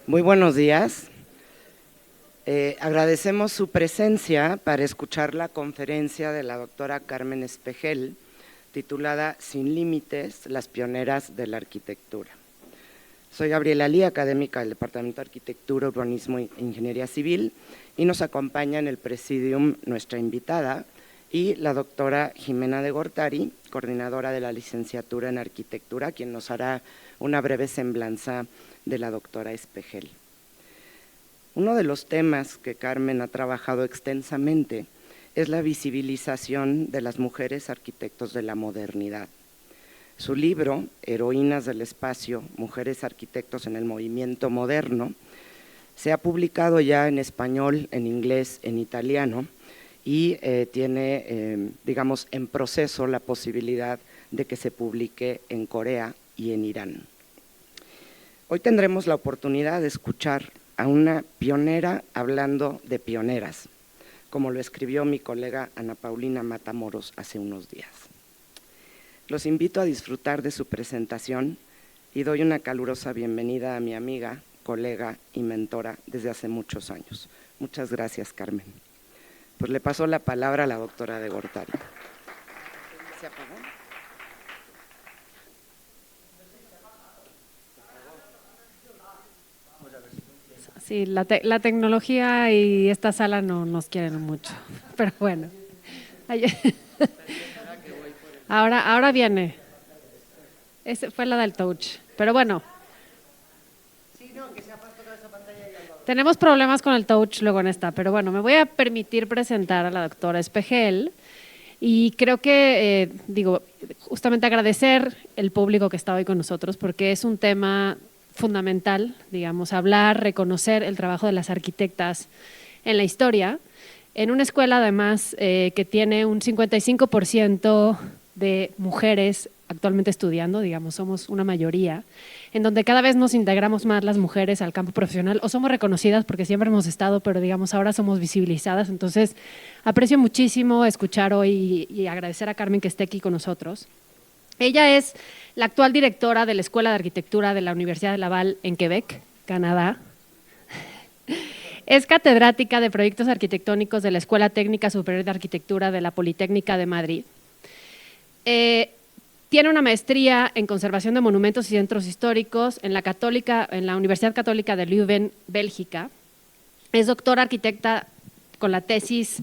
Muy buenos días. Agradecemos su presencia para escuchar la conferencia de la doctora Carmen Espejel, titulada Sin límites, las pioneras de la arquitectura. Soy Gabriela Lee, académica del Departamento de Arquitectura, Urbanismo e Ingeniería Civil, y nos acompaña en el presidium nuestra invitada y la doctora Jimena de Gortari, coordinadora de la licenciatura en Arquitectura, quien nos hará una breve semblanza de la doctora Espejel. Uno de los temas que Carmen ha trabajado extensamente es la visibilización de las mujeres arquitectos de la modernidad. Su libro, Heroínas del Espacio, Mujeres Arquitectos en el Movimiento Moderno, se ha publicado ya en español, en inglés, en italiano y tiene, digamos, en proceso la posibilidad de que se publique en Corea y en Irán. Hoy tendremos la oportunidad de escuchar a una pionera hablando de pioneras, como lo escribió mi colega Ana Paulina Matamoros hace unos días. Los invito a disfrutar de su presentación y doy una calurosa bienvenida a mi amiga, colega y mentora desde hace muchos años. Muchas gracias, Carmen. Pues le paso la palabra a la doctora de Gortari. ¿Se apagó? Sí, la tecnología y esta sala no nos quieren mucho, pero bueno. Ahora viene. Esa fue la del touch, pero bueno. Tenemos problemas con el touch luego en esta, pero bueno, me voy a permitir presentar a la doctora Espejel y creo que, justamente agradecer el público que está hoy con nosotros porque es un tema fundamental, digamos, hablar, reconocer el trabajo de las arquitectas en la historia, en una escuela además que tiene un 55% de mujeres actualmente estudiando, digamos, somos una mayoría, en donde cada vez nos integramos más las mujeres al campo profesional, o somos reconocidas porque siempre hemos estado, pero digamos ahora somos visibilizadas, entonces aprecio muchísimo escuchar hoy y agradecer a Carmen que esté aquí con nosotros. Ella es la actual directora de la Escuela de Arquitectura de la Universidad de Laval en Quebec, Canadá. Es catedrática de Proyectos Arquitectónicos de la Escuela Técnica Superior de Arquitectura de la Politécnica de Madrid. Tiene una maestría en Conservación de Monumentos y Centros Históricos en la Universidad Católica de Leuven, Bélgica. Es doctora arquitecta con la tesis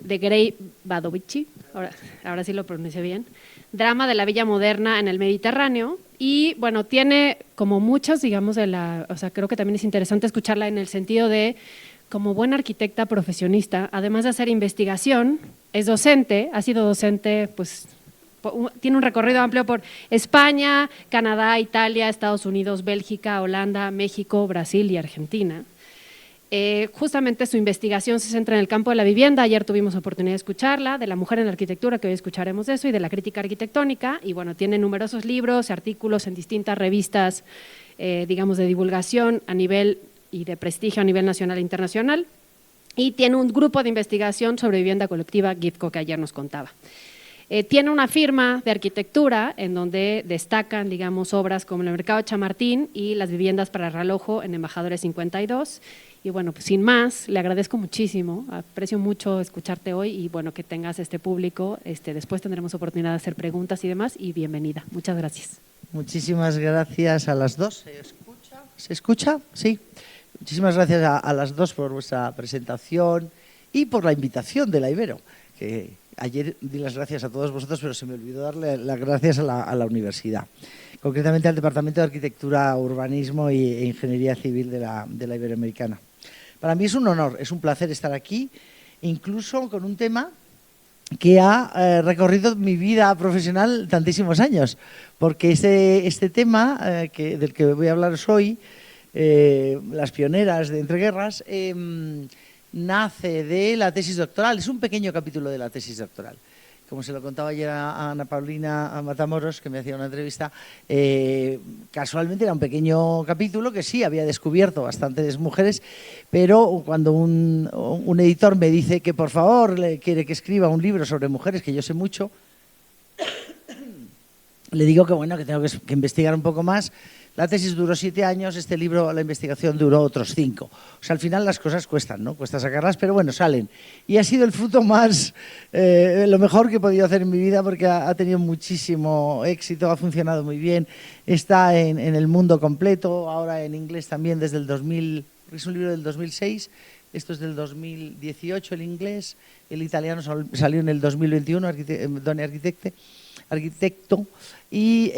de Grey Badovici, ahora sí lo pronuncié bien, Drama de la Villa Moderna en el Mediterráneo, y bueno, tiene como muchos, digamos, creo que también es interesante escucharla en el sentido de, como buena arquitecta profesionista, además de hacer investigación, es docente, ha sido docente, pues, tiene un recorrido amplio por España, Canadá, Italia, Estados Unidos, Bélgica, Holanda, México, Brasil y Argentina. Justamente su investigación se centra en el campo de la vivienda, ayer tuvimos oportunidad de escucharla, de la mujer en la arquitectura, que hoy escucharemos de eso, y de la crítica arquitectónica, y bueno, tiene numerosos libros, artículos en distintas revistas, digamos, de divulgación a nivel y de prestigio a nivel nacional e internacional, y tiene un grupo de investigación sobre vivienda colectiva, GIFCO, que ayer nos contaba. Tiene una firma de arquitectura en donde destacan, digamos, obras como el Mercado de Chamartín y las viviendas para Realojo en Embajadores 52. Y bueno, pues sin más, le agradezco muchísimo, aprecio mucho escucharte hoy y bueno, que tengas este público. Después tendremos oportunidad de hacer preguntas y demás, y bienvenida. Muchas gracias. Muchísimas gracias a las dos. ¿Se escucha? Sí. Muchísimas gracias a las dos por vuestra presentación y por la invitación de la Ibero, que ayer di las gracias a todos vosotros, pero se me olvidó darle las gracias a la universidad, concretamente al Departamento de Arquitectura, Urbanismo e Ingeniería Civil de la Iberoamericana. Para mí es un honor, es un placer estar aquí, incluso con un tema que ha recorrido mi vida profesional tantísimos años, porque este tema del que voy a hablaros hoy, las pioneras de entreguerras, nace de la tesis doctoral, es un pequeño capítulo de la tesis doctoral. Como se lo contaba ayer a Ana Paulina Matamoros, que me hacía una entrevista, casualmente era un pequeño capítulo que sí había descubierto bastantes mujeres, pero cuando un editor me dice que por favor quiere que escriba un libro sobre mujeres, que yo sé mucho, le digo que bueno, que tengo que investigar un poco más, La tesis duró 7 años, este libro, la investigación, duró otros 5. O sea, al final las cosas cuestan, ¿no? Cuesta sacarlas, pero bueno, salen. Y ha sido el fruto más, lo mejor que he podido hacer en mi vida, porque ha tenido muchísimo éxito, ha funcionado muy bien, está en el mundo completo, ahora en inglés también desde el 2000, es un libro del 2006, esto es del 2018 el inglés, el italiano salió en el 2021, Donne Arquitecto, y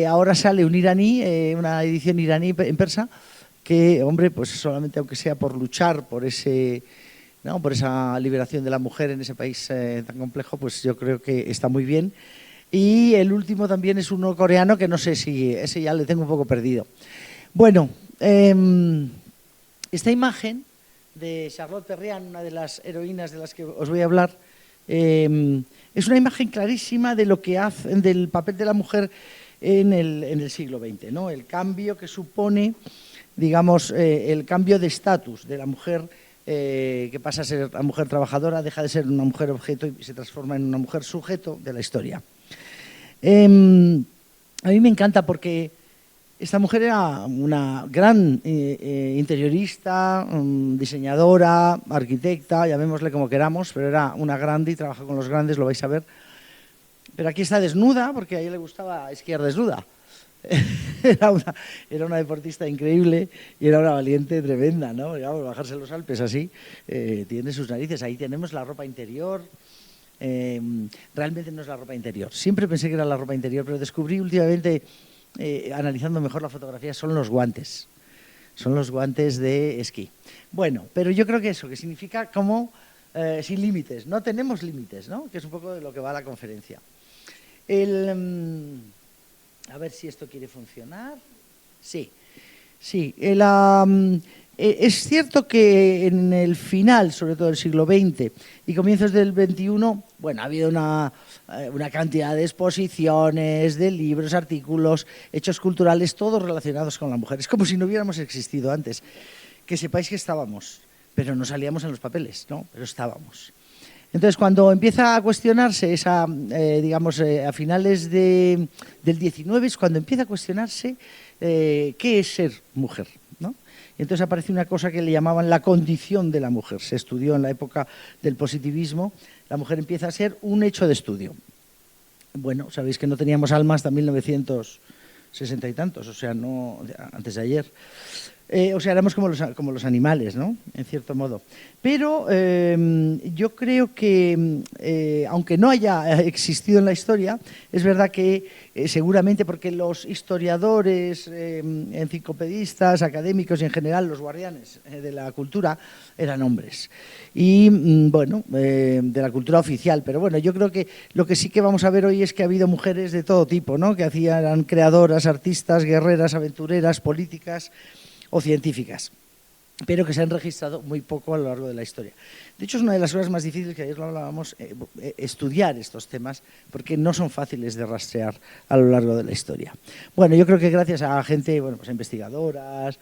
ahora sale un iraní, una edición iraní en persa, que, hombre, pues solamente aunque sea por luchar por ese, ¿no?, por esa liberación de la mujer en ese país tan complejo, pues yo creo que está muy bien. Y el último también es uno coreano, que no sé si ese ya le tengo un poco perdido. Bueno, esta imagen de Charlotte Perriand, una de las heroínas de las que os voy a hablar, es una imagen clarísima de lo que hace, del papel de la mujer en el siglo XX, ¿no? El cambio que supone, digamos, el cambio de estatus de la mujer, que pasa a ser la mujer trabajadora, deja de ser una mujer objeto y se transforma en una mujer sujeto de la historia. A mí me encanta porque esta mujer era una gran interiorista, diseñadora, arquitecta, llamémosle como queramos, pero era una grande y trabajó con los grandes, lo vais a ver. Pero aquí está desnuda, porque a ella le gustaba esquiar desnuda. Era una deportista increíble y era una valiente tremenda, ¿no? Digamos, bajarse los Alpes así, tiene sus narices. Ahí tenemos la ropa interior. Realmente no es la ropa interior. Siempre pensé que era la ropa interior, pero descubrí últimamente, analizando mejor la fotografía, son los guantes. Son los guantes de esquí. Bueno, pero yo creo que eso, que significa como sin límites. No tenemos límites, ¿no? Que es un poco de lo que va la conferencia. A ver si esto quiere funcionar. Sí, sí. Es cierto que en el final, sobre todo del siglo XX y comienzos del XXI, bueno, ha habido una cantidad de exposiciones, de libros, artículos, hechos culturales, todos relacionados con la mujer. Es como si no hubiéramos existido antes. Que sepáis que estábamos, pero no salíamos en los papeles, ¿no? Pero estábamos. Entonces, cuando empieza a cuestionarse digamos, a finales del XIX, es cuando empieza a cuestionarse qué es ser mujer, ¿no? Y entonces aparece una cosa que le llamaban la condición de la mujer. Se estudió en la época del positivismo. La mujer empieza a ser un hecho de estudio. Bueno, sabéis que no teníamos alma hasta 1960 y tantos, o sea, no antes de ayer. O sea, éramos como los animales, ¿no? En cierto modo. Pero yo creo que, aunque no haya existido en la historia, es verdad que seguramente porque los historiadores, enciclopedistas, académicos y en general los guardianes de la cultura eran hombres. Y, bueno, de la cultura oficial. Pero bueno, yo creo que lo que sí que vamos a ver hoy es que ha habido mujeres de todo tipo, ¿no? Que eran creadoras, artistas, guerreras, aventureras, políticas o científicas, pero que se han registrado muy poco a lo largo de la historia. De hecho, es una de las cosas más difíciles, que ayer lo hablábamos, estudiar estos temas, porque no son fáciles de rastrear a lo largo de la historia. Bueno, yo creo que gracias a gente, bueno, pues a investigadoras,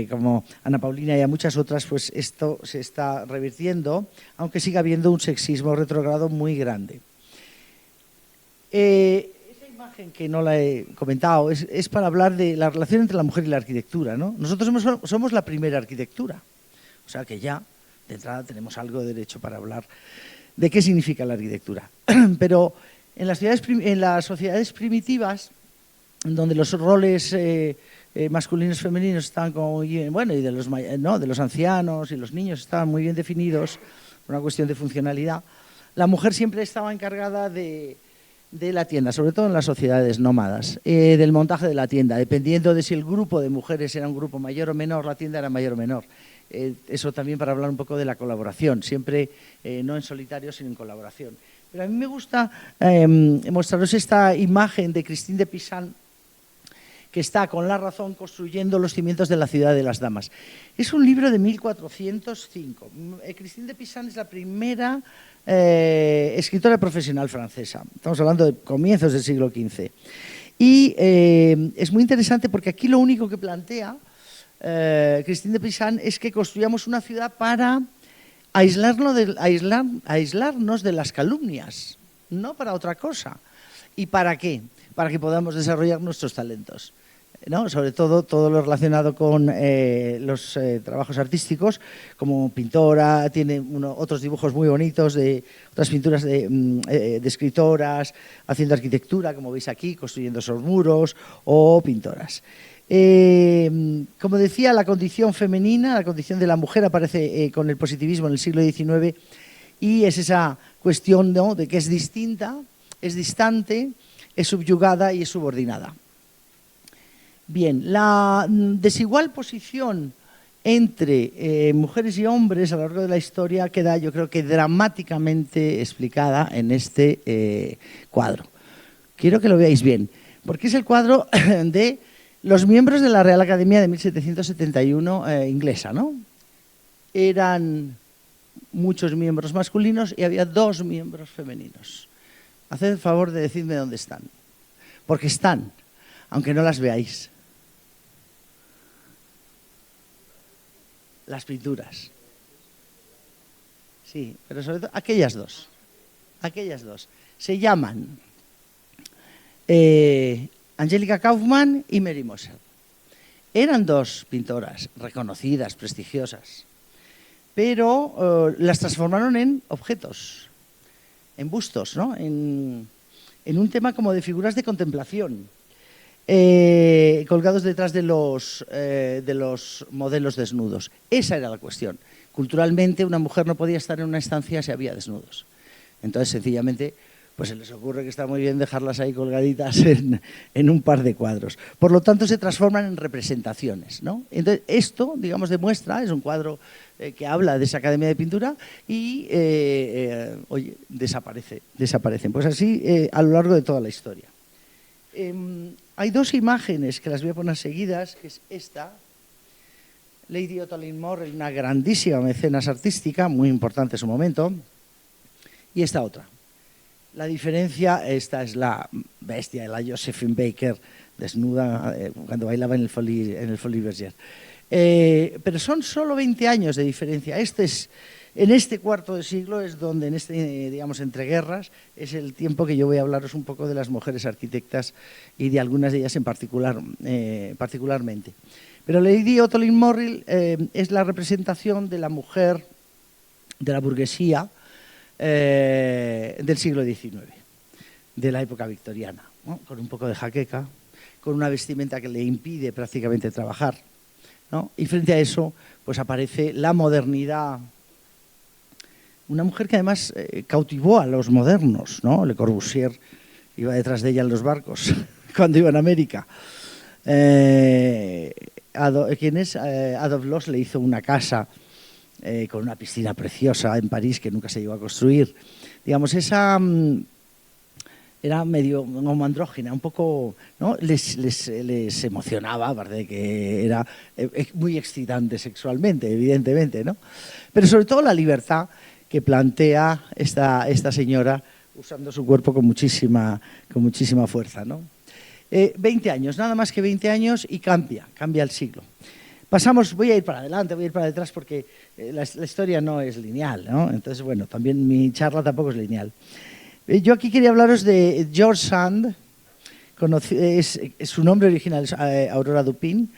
como Ana Paulina y a muchas otras, pues esto se está revirtiendo, aunque siga habiendo un sexismo retrógrado muy grande. Que no la he comentado, es para hablar de la relación entre la mujer y la arquitectura, ¿no? Nosotros somos la primera arquitectura, o sea que ya de entrada tenemos algo de derecho para hablar de qué significa la arquitectura. Pero en las sociedades primitivas, donde los roles masculinos y femeninos estaban como muy bien, bueno, y de los ancianos y los niños estaban muy bien definidos, por una cuestión de funcionalidad, la mujer siempre estaba encargada de la tienda, sobre todo en las sociedades nómadas, del montaje de la tienda, dependiendo de si el grupo de mujeres era un grupo mayor o menor, la tienda era mayor o menor. Eso también para hablar un poco de la colaboración, siempre no en solitario, sino en colaboración. Pero a mí me gusta mostraros esta imagen de Christine de Pisan, que está con La razón construyendo los cimientos de la ciudad de las damas. Es un libro de 1405. Christine de Pisan es la primera escritora profesional francesa. Estamos hablando de comienzos del siglo XV. Y es muy interesante porque aquí lo único que plantea Christine de Pisan es que construyamos una ciudad para aislarnos de las calumnias, no para otra cosa. ¿Y para qué? Para que podamos desarrollar nuestros talentos. ¿no? Sobre todo lo relacionado con los trabajos artísticos, como pintora, tiene otros dibujos muy bonitos de otras pinturas de escritoras, haciendo arquitectura, como veis aquí, construyendo esos muros, o pintoras. Como decía, la condición femenina, la condición de la mujer aparece con el positivismo en el siglo XIX, y es esa cuestión, ¿no?, de que es distinta, es distante, es subyugada y es subordinada. Bien, la desigual posición entre mujeres y hombres a lo largo de la historia queda, yo creo que dramáticamente explicada en este cuadro. Quiero que lo veáis bien, porque es el cuadro de los miembros de la Real Academia de 1771 inglesa, ¿no? Eran muchos miembros masculinos y había 2 miembros femeninos. Haced el favor de decirme dónde están, porque están, aunque no las veáis. Las pinturas. Sí, pero sobre todo aquellas dos. Aquellas dos. Se llaman Angelica Kauffmann y Mary Moser. Eran 2 pintoras reconocidas, prestigiosas, pero las transformaron en objetos, en bustos, ¿no? En un tema como de figuras de contemplación, colgados detrás de los modelos desnudos. Esa era la cuestión. Culturalmente, una mujer no podía estar en una estancia si había desnudos. Entonces, sencillamente, pues se les ocurre que está muy bien dejarlas ahí colgaditas en un par de cuadros. Por lo tanto, se transforman en representaciones, ¿no? Entonces, esto, digamos, demuestra, es un cuadro que habla de esa academia de pintura y, oye, desaparecen. Pues así a lo largo de toda la historia. Hay 2 imágenes que las voy a poner seguidas, que es esta, Lady Ottoline Morrell, una grandísima mecenas artística, muy importante en su momento, y esta otra. La diferencia, esta es la bestia, la Josephine Baker, desnuda cuando bailaba en el Folies Bergère. Pero son solo 20 años de diferencia. En este cuarto de siglo es donde, en este, digamos, entreguerras, es el tiempo que yo voy a hablaros un poco de las mujeres arquitectas y de algunas de ellas en particularmente. Pero Lady Ottoline Morrell es la representación de la mujer, de la burguesía del siglo XIX, de la época victoriana, ¿no? Con un poco de jaqueca, con una vestimenta que le impide prácticamente trabajar, ¿no? Y frente a eso, pues aparece la modernidad. Una mujer que además cautivó a los modernos, ¿no? Le Corbusier iba detrás de ella en los barcos cuando iba a América. Adolphe Loos le hizo una casa con una piscina preciosa en París que nunca se llegó a construir. Digamos, esa era medio como andrógina, un poco, ¿no? Les emocionaba, aparte de que era muy excitante sexualmente, evidentemente, ¿no? Pero sobre todo la libertad que plantea esta señora usando su cuerpo con muchísima fuerza, ¿no? 20 años, nada más que 20 años y cambia el siglo. Pasamos, voy a ir para adelante, voy a ir para detrás porque la historia no es lineal, ¿no? Entonces, bueno, también mi charla tampoco es lineal. Yo aquí quería hablaros de George Sand, su nombre original es Aurora Dupin,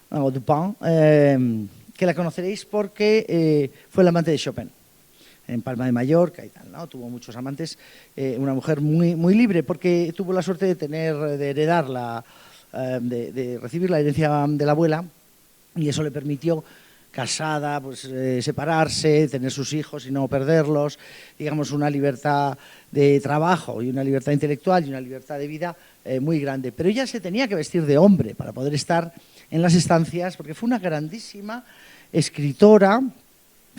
que la conoceréis porque fue la amante de Chopin en Palma de Mallorca y tal, ¿no? Tuvo muchos amantes, una mujer muy libre porque tuvo la suerte de heredar de recibir la herencia de la abuela, y eso le permitió, casada, pues separarse, tener sus hijos y no perderlos, digamos, una libertad de trabajo y una libertad intelectual y una libertad de vida muy grande. Pero ella se tenía que vestir de hombre para poder estar en las estancias, porque fue una grandísima escritora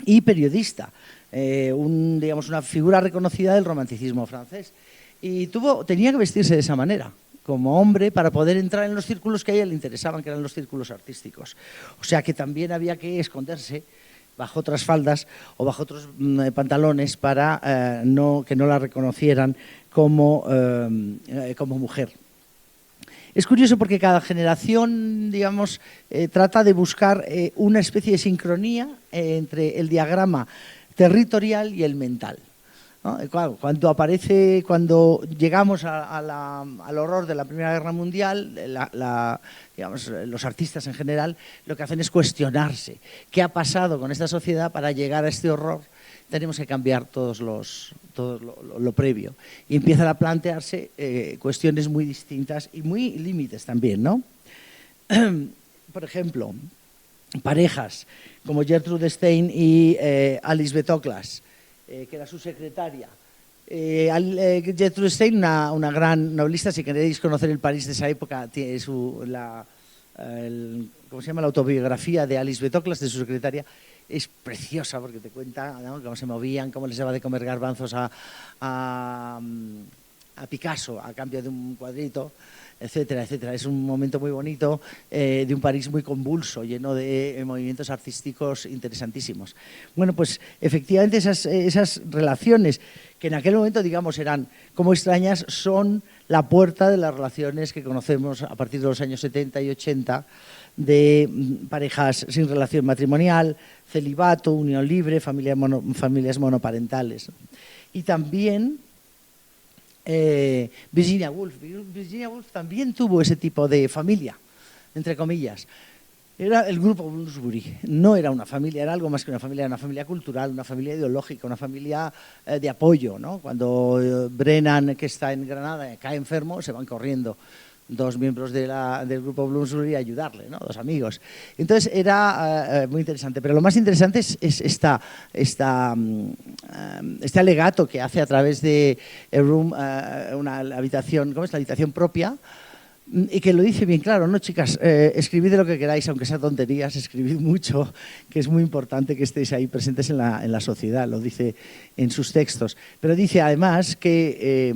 y periodista, digamos, una figura reconocida del romanticismo francés. Y tenía que vestirse de esa manera, como hombre, para poder entrar en los círculos que a ella le interesaban, que eran los círculos artísticos. O sea que también había que esconderse bajo otras faldas o bajo otros pantalones para que no la reconocieran como mujer. Es curioso porque cada generación, digamos, trata de buscar una especie de sincronía entre el diagrama territorial y el mental. ¿no? Claro, cuando llegamos al horror de la Primera Guerra Mundial, digamos, los artistas en general lo que hacen es cuestionarse qué ha pasado con esta sociedad para llegar a este horror. Tenemos que cambiar todo lo previo. Y empiezan a plantearse cuestiones muy distintas y muy límites también, ¿no? Por ejemplo, parejas como Gertrude Stein y Alice Betoklas, que era su secretaria. Gertrude Stein, una gran novelista, si queréis conocer el París de esa época, tiene ¿cómo se llama? La autobiografía de Alice Betoklas, de su secretaria. Es preciosa porque te cuenta, ¿no?, cómo se movían, cómo les daba de comer garbanzos a Picasso a cambio de un cuadrito, etcétera, etcétera. Es un momento muy bonito de un París muy convulso, lleno de movimientos artísticos interesantísimos. Bueno, pues efectivamente esas relaciones que en aquel momento, digamos, eran como extrañas, son la puerta de las relaciones que conocemos a partir de los años 70 y 80, de parejas sin relación matrimonial, celibato, unión libre, familias monoparentales. Y también Virginia Woolf. Virginia Woolf también tuvo ese tipo de familia, entre comillas. Era el grupo Bloomsbury, no era una familia, era algo más que una familia cultural, una familia ideológica, una familia de apoyo, ¿no? Cuando Brennan, que está en Granada, cae enfermo, se van corriendo dos miembros del grupo Bloomsbury a ayudarle, ¿no? Dos amigos. Entonces era muy interesante, pero lo más interesante es este alegato que hace a través de una habitación, ¿cómo es? La habitación propia, y que lo dice bien claro, ¿no, chicas? Escribid de lo que queráis, aunque sea tonterías, escribid mucho, que es muy importante que estéis ahí presentes en la sociedad, lo dice en sus textos. Pero dice además que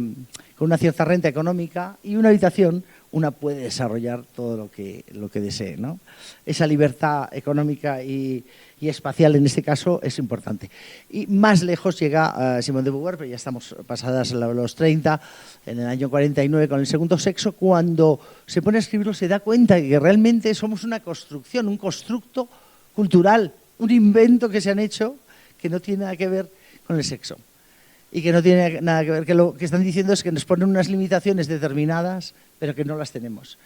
con una cierta renta económica y una habitación, una puede desarrollar todo lo que desee, ¿no? Esa libertad económica y espacial en este caso es importante. Y más lejos llega Simone de Beauvoir, pero ya estamos pasadas los 30, en el año 49 con El segundo sexo, cuando se pone a escribirlo se da cuenta de que realmente somos una construcción, un constructo cultural, un invento que se han hecho que no tiene nada que ver con el sexo. Y que no tiene nada que ver, que lo que están diciendo es que nos ponen unas limitaciones determinadas, pero que no las tenemos.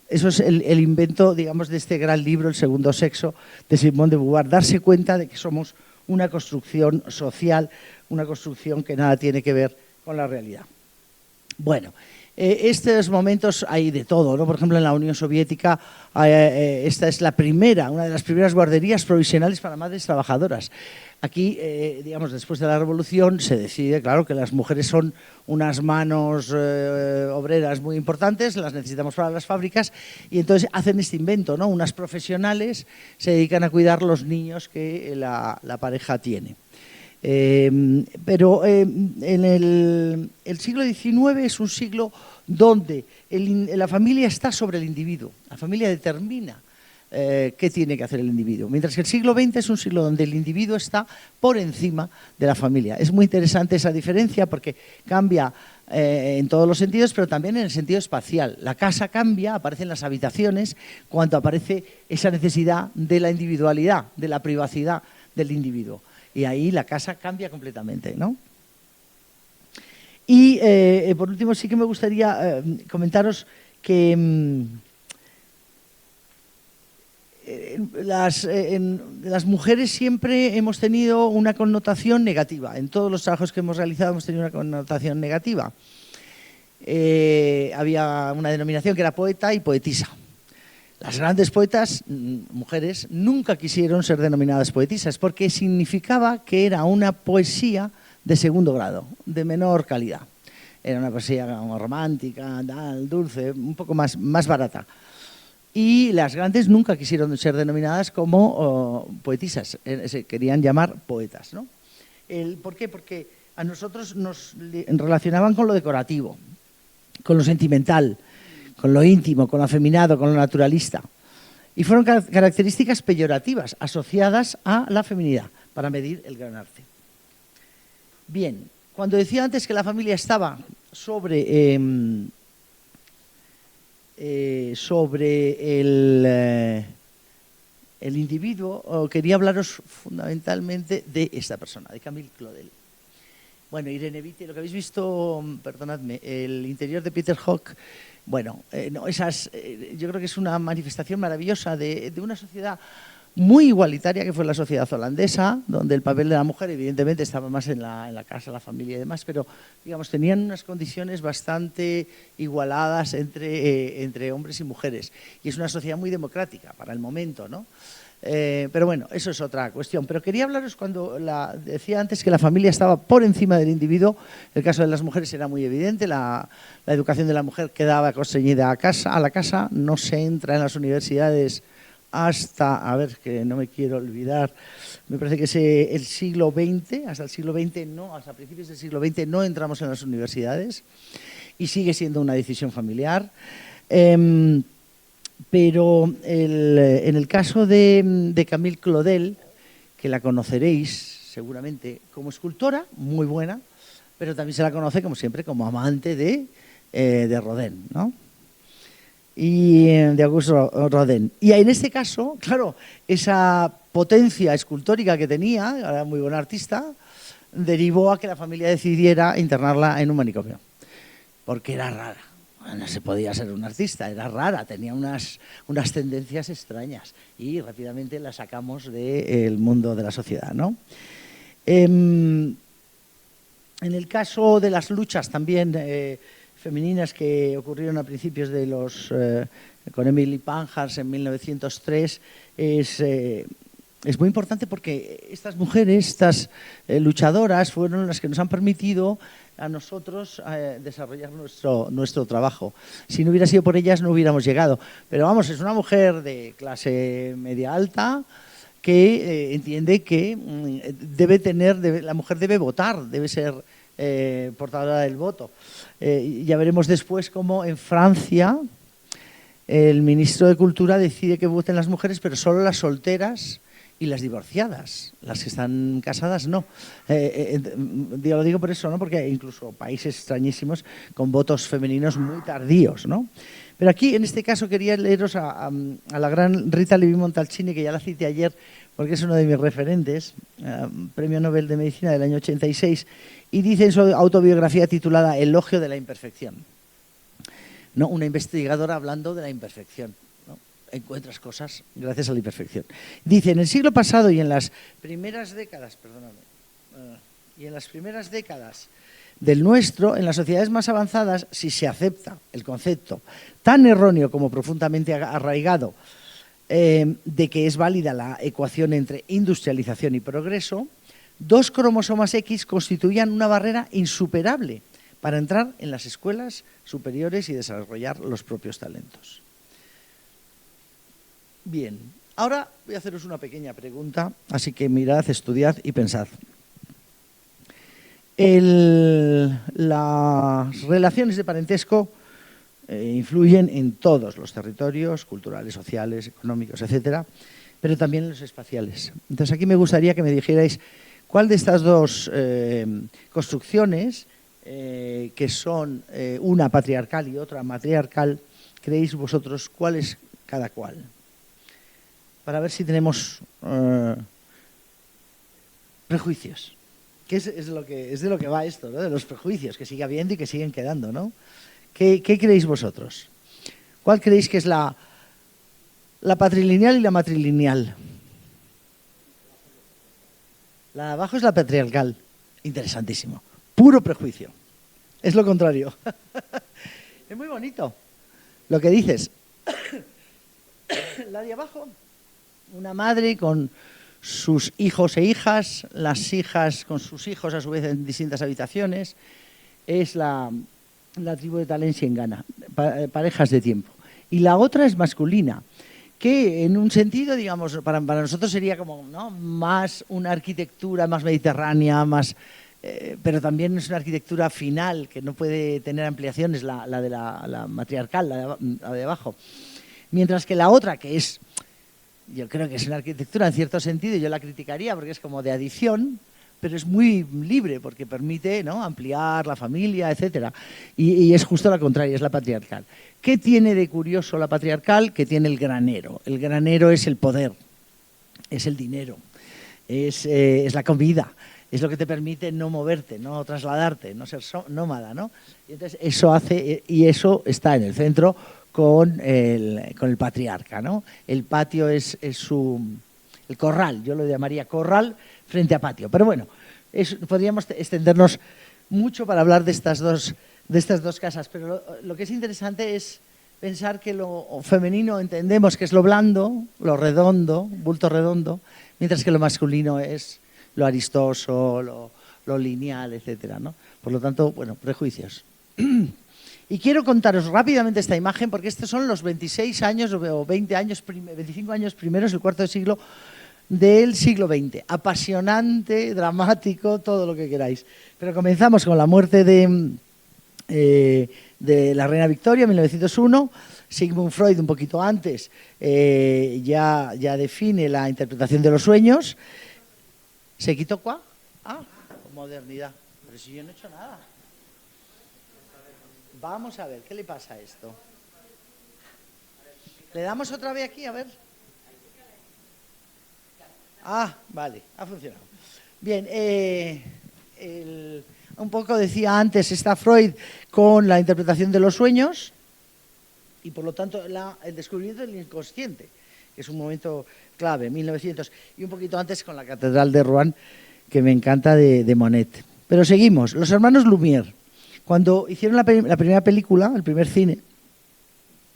Eso es el invento, digamos, de este gran libro, El segundo sexo, de Simone de Beauvoir, darse cuenta de que somos una construcción social, una construcción que nada tiene que ver con la realidad. Bueno, estos momentos hay de todo, ¿no? Por ejemplo, en la Unión Soviética esta es una de las primeras guarderías provisionales para madres trabajadoras. Aquí, digamos, después de la Revolución se decide, claro, que las mujeres son unas manos obreras muy importantes, las necesitamos para las fábricas, y entonces hacen este invento, ¿no? Unas profesionales se dedican a cuidar los niños que la pareja tiene. Pero en el siglo XIX es un siglo donde la familia está sobre el individuo, la familia determina qué tiene que hacer el individuo, mientras que el siglo XX es un siglo donde el individuo está por encima de la familia. Es muy interesante esa diferencia porque cambia en todos los sentidos, pero también en el sentido espacial. La casa cambia, aparecen las habitaciones, cuando aparece esa necesidad de la individualidad, de la privacidad del individuo. Y ahí la casa cambia completamente, ¿no? Y por último sí que me gustaría comentaros que las mujeres siempre hemos tenido una connotación negativa. En todos los trabajos que hemos realizado hemos tenido una connotación negativa. Había una denominación que era poeta y poetisa. Las grandes poetas, mujeres, nunca quisieron ser denominadas poetisas porque significaba que era una poesía de segundo grado, de menor calidad. Era una poesía como romántica, dulce, un poco más barata. Y las grandes nunca quisieron ser denominadas como poetisas, se querían llamar poetas, ¿no? ¿Por qué? Porque a nosotros nos relacionaban con lo decorativo, con lo sentimental, con lo íntimo, con lo afeminado, con lo naturalista. Y fueron características peyorativas asociadas a la feminidad para medir el gran arte. Bien, cuando decía antes que la familia estaba sobre el individuo, quería hablaros fundamentalmente de esta persona, de Camille Claudel. Bueno, Irene Vite, lo que habéis visto, perdonadme, el interior de Peter Hook, bueno, no, yo creo que es una manifestación maravillosa de una sociedad muy igualitaria que fue la sociedad holandesa, donde el papel de la mujer evidentemente estaba más en la casa, la familia y demás, pero digamos tenían unas condiciones bastante igualadas entre hombres y mujeres. Y es una sociedad muy democrática para el momento, ¿no? Pero bueno, eso es otra cuestión. Pero quería hablaros cuando decía antes que la familia estaba por encima del individuo. El caso de las mujeres era muy evidente. La educación de la mujer quedaba constreñida a la casa. No se entra en las universidades hasta, a ver, que no me quiero olvidar, me parece que es el siglo XX, hasta el siglo XX no, hasta principios del siglo XX no entramos en las universidades y sigue siendo una decisión familiar. Pero en el caso de Camille Claudel, que la conoceréis seguramente como escultora, muy buena, pero también se la conoce, como siempre, como amante de Rodin, ¿no? Y de Auguste Rodin. Y en este caso, claro, esa potencia escultórica que tenía, era muy buena artista, derivó a que la familia decidiera internarla en un manicomio, porque era rara. No se podía ser un artista, era rara, tenía unas tendencias extrañas y rápidamente la sacamos del mundo de la sociedad, ¿no? En el caso de las luchas también femeninas que ocurrieron a principios de con Emily Pankhurst en 1903, es muy importante porque estas mujeres, estas luchadoras, fueron las que nos han permitido a nosotros desarrollar nuestro trabajo. Si no hubiera sido por ellas no hubiéramos llegado. Pero vamos, es una mujer de clase media alta que entiende que la mujer debe votar, debe ser portadora del voto. Ya veremos después cómo en Francia el ministro de Cultura decide que voten las mujeres, pero solo las solteras y las divorciadas, las que están casadas no. Lo digo por eso, ¿no? Porque hay incluso países extrañísimos con votos femeninos muy tardíos, ¿no? Pero aquí, en este caso, quería leeros a la gran Rita Levi-Montalcini, que ya la cité ayer, porque es uno de mis referentes, Premio Nobel de Medicina del año 86, y dice en su autobiografía titulada Elogio de la imperfección, ¿no? Una investigadora hablando de la imperfección. Encuentras cosas gracias a la imperfección. Dice, en el siglo pasado y en las primeras décadas, del nuestro, en las sociedades más avanzadas, si se acepta el concepto tan erróneo como profundamente arraigado de que es válida la ecuación entre industrialización y progreso, 2 cromosomas X constituían una barrera insuperable para entrar en las escuelas superiores y desarrollar los propios talentos. Bien, ahora voy a haceros una pequeña pregunta, así que mirad, estudiad y pensad. Las relaciones de parentesco influyen en todos los territorios culturales, sociales, económicos, etcétera, pero también en los espaciales. Entonces aquí me gustaría que me dijerais cuál de estas dos construcciones, que son una patriarcal y otra matriarcal, creéis vosotros cuál es cada cual, para ver si tenemos prejuicios. Que es de lo que va esto, ¿no? De los prejuicios que sigue habiendo y que siguen quedando, ¿no? ¿Qué creéis vosotros? ¿Cuál creéis que es la patrilineal y la matrilineal? La de abajo es la patriarcal. Interesantísimo. Puro prejuicio. Es lo contrario. Es muy bonito lo que dices. La de abajo, una madre con sus hijos e hijas, las hijas con sus hijos a su vez en distintas habitaciones, es la tribu de Talensi en Ghana, parejas de tiempo. Y la otra es masculina, que en un sentido, digamos, para nosotros sería como, ¿no?, más una arquitectura más mediterránea, pero también es una arquitectura final que no puede tener ampliaciones, la de la matriarcal, la de abajo. Mientras que la otra, que es, yo creo que es una arquitectura en cierto sentido, yo la criticaría porque es como de adición, pero es muy libre porque permite, ¿no?, ampliar la familia, etcétera. Y es justo la contraria, es la patriarcal. ¿Qué tiene de curioso la patriarcal? Que tiene el granero. El granero es el poder, es el dinero, es la comida, es lo que te permite no moverte, no trasladarte, no ser nómada, ¿no? Y entonces eso hace, y eso está en el centro con el patriarca, ¿no? El patio es el corral, yo lo llamaría corral frente a patio. Pero bueno, podríamos extendernos mucho para hablar de estas dos casas, pero lo que es interesante es pensar que lo femenino entendemos que es lo blando, lo redondo, bulto redondo, mientras que lo masculino es lo aristoso, lo lineal, etcétera, ¿no? Por lo tanto, bueno, prejuicios. Y quiero contaros rápidamente esta imagen porque estos son los 26 años o 25 años primeros, el cuarto de siglo del siglo XX. Apasionante, dramático, todo lo que queráis. Pero comenzamos con la muerte de la reina Victoria en 1901. Sigmund Freud, un poquito antes, ya define la interpretación de los sueños. ¿Se quitó cuá? Ah, modernidad. Pero si yo no he hecho nada. Vamos a ver, ¿qué le pasa a esto? ¿Le damos otra vez aquí? A ver. Ah, vale, ha funcionado. Bien, un poco decía antes, está Freud con la interpretación de los sueños y por lo tanto el descubrimiento del inconsciente, que es un momento clave, 1900, y un poquito antes con la Catedral de Rouen, que me encanta, de Monet. Pero seguimos, los hermanos Lumière, cuando hicieron la primera película, el primer cine,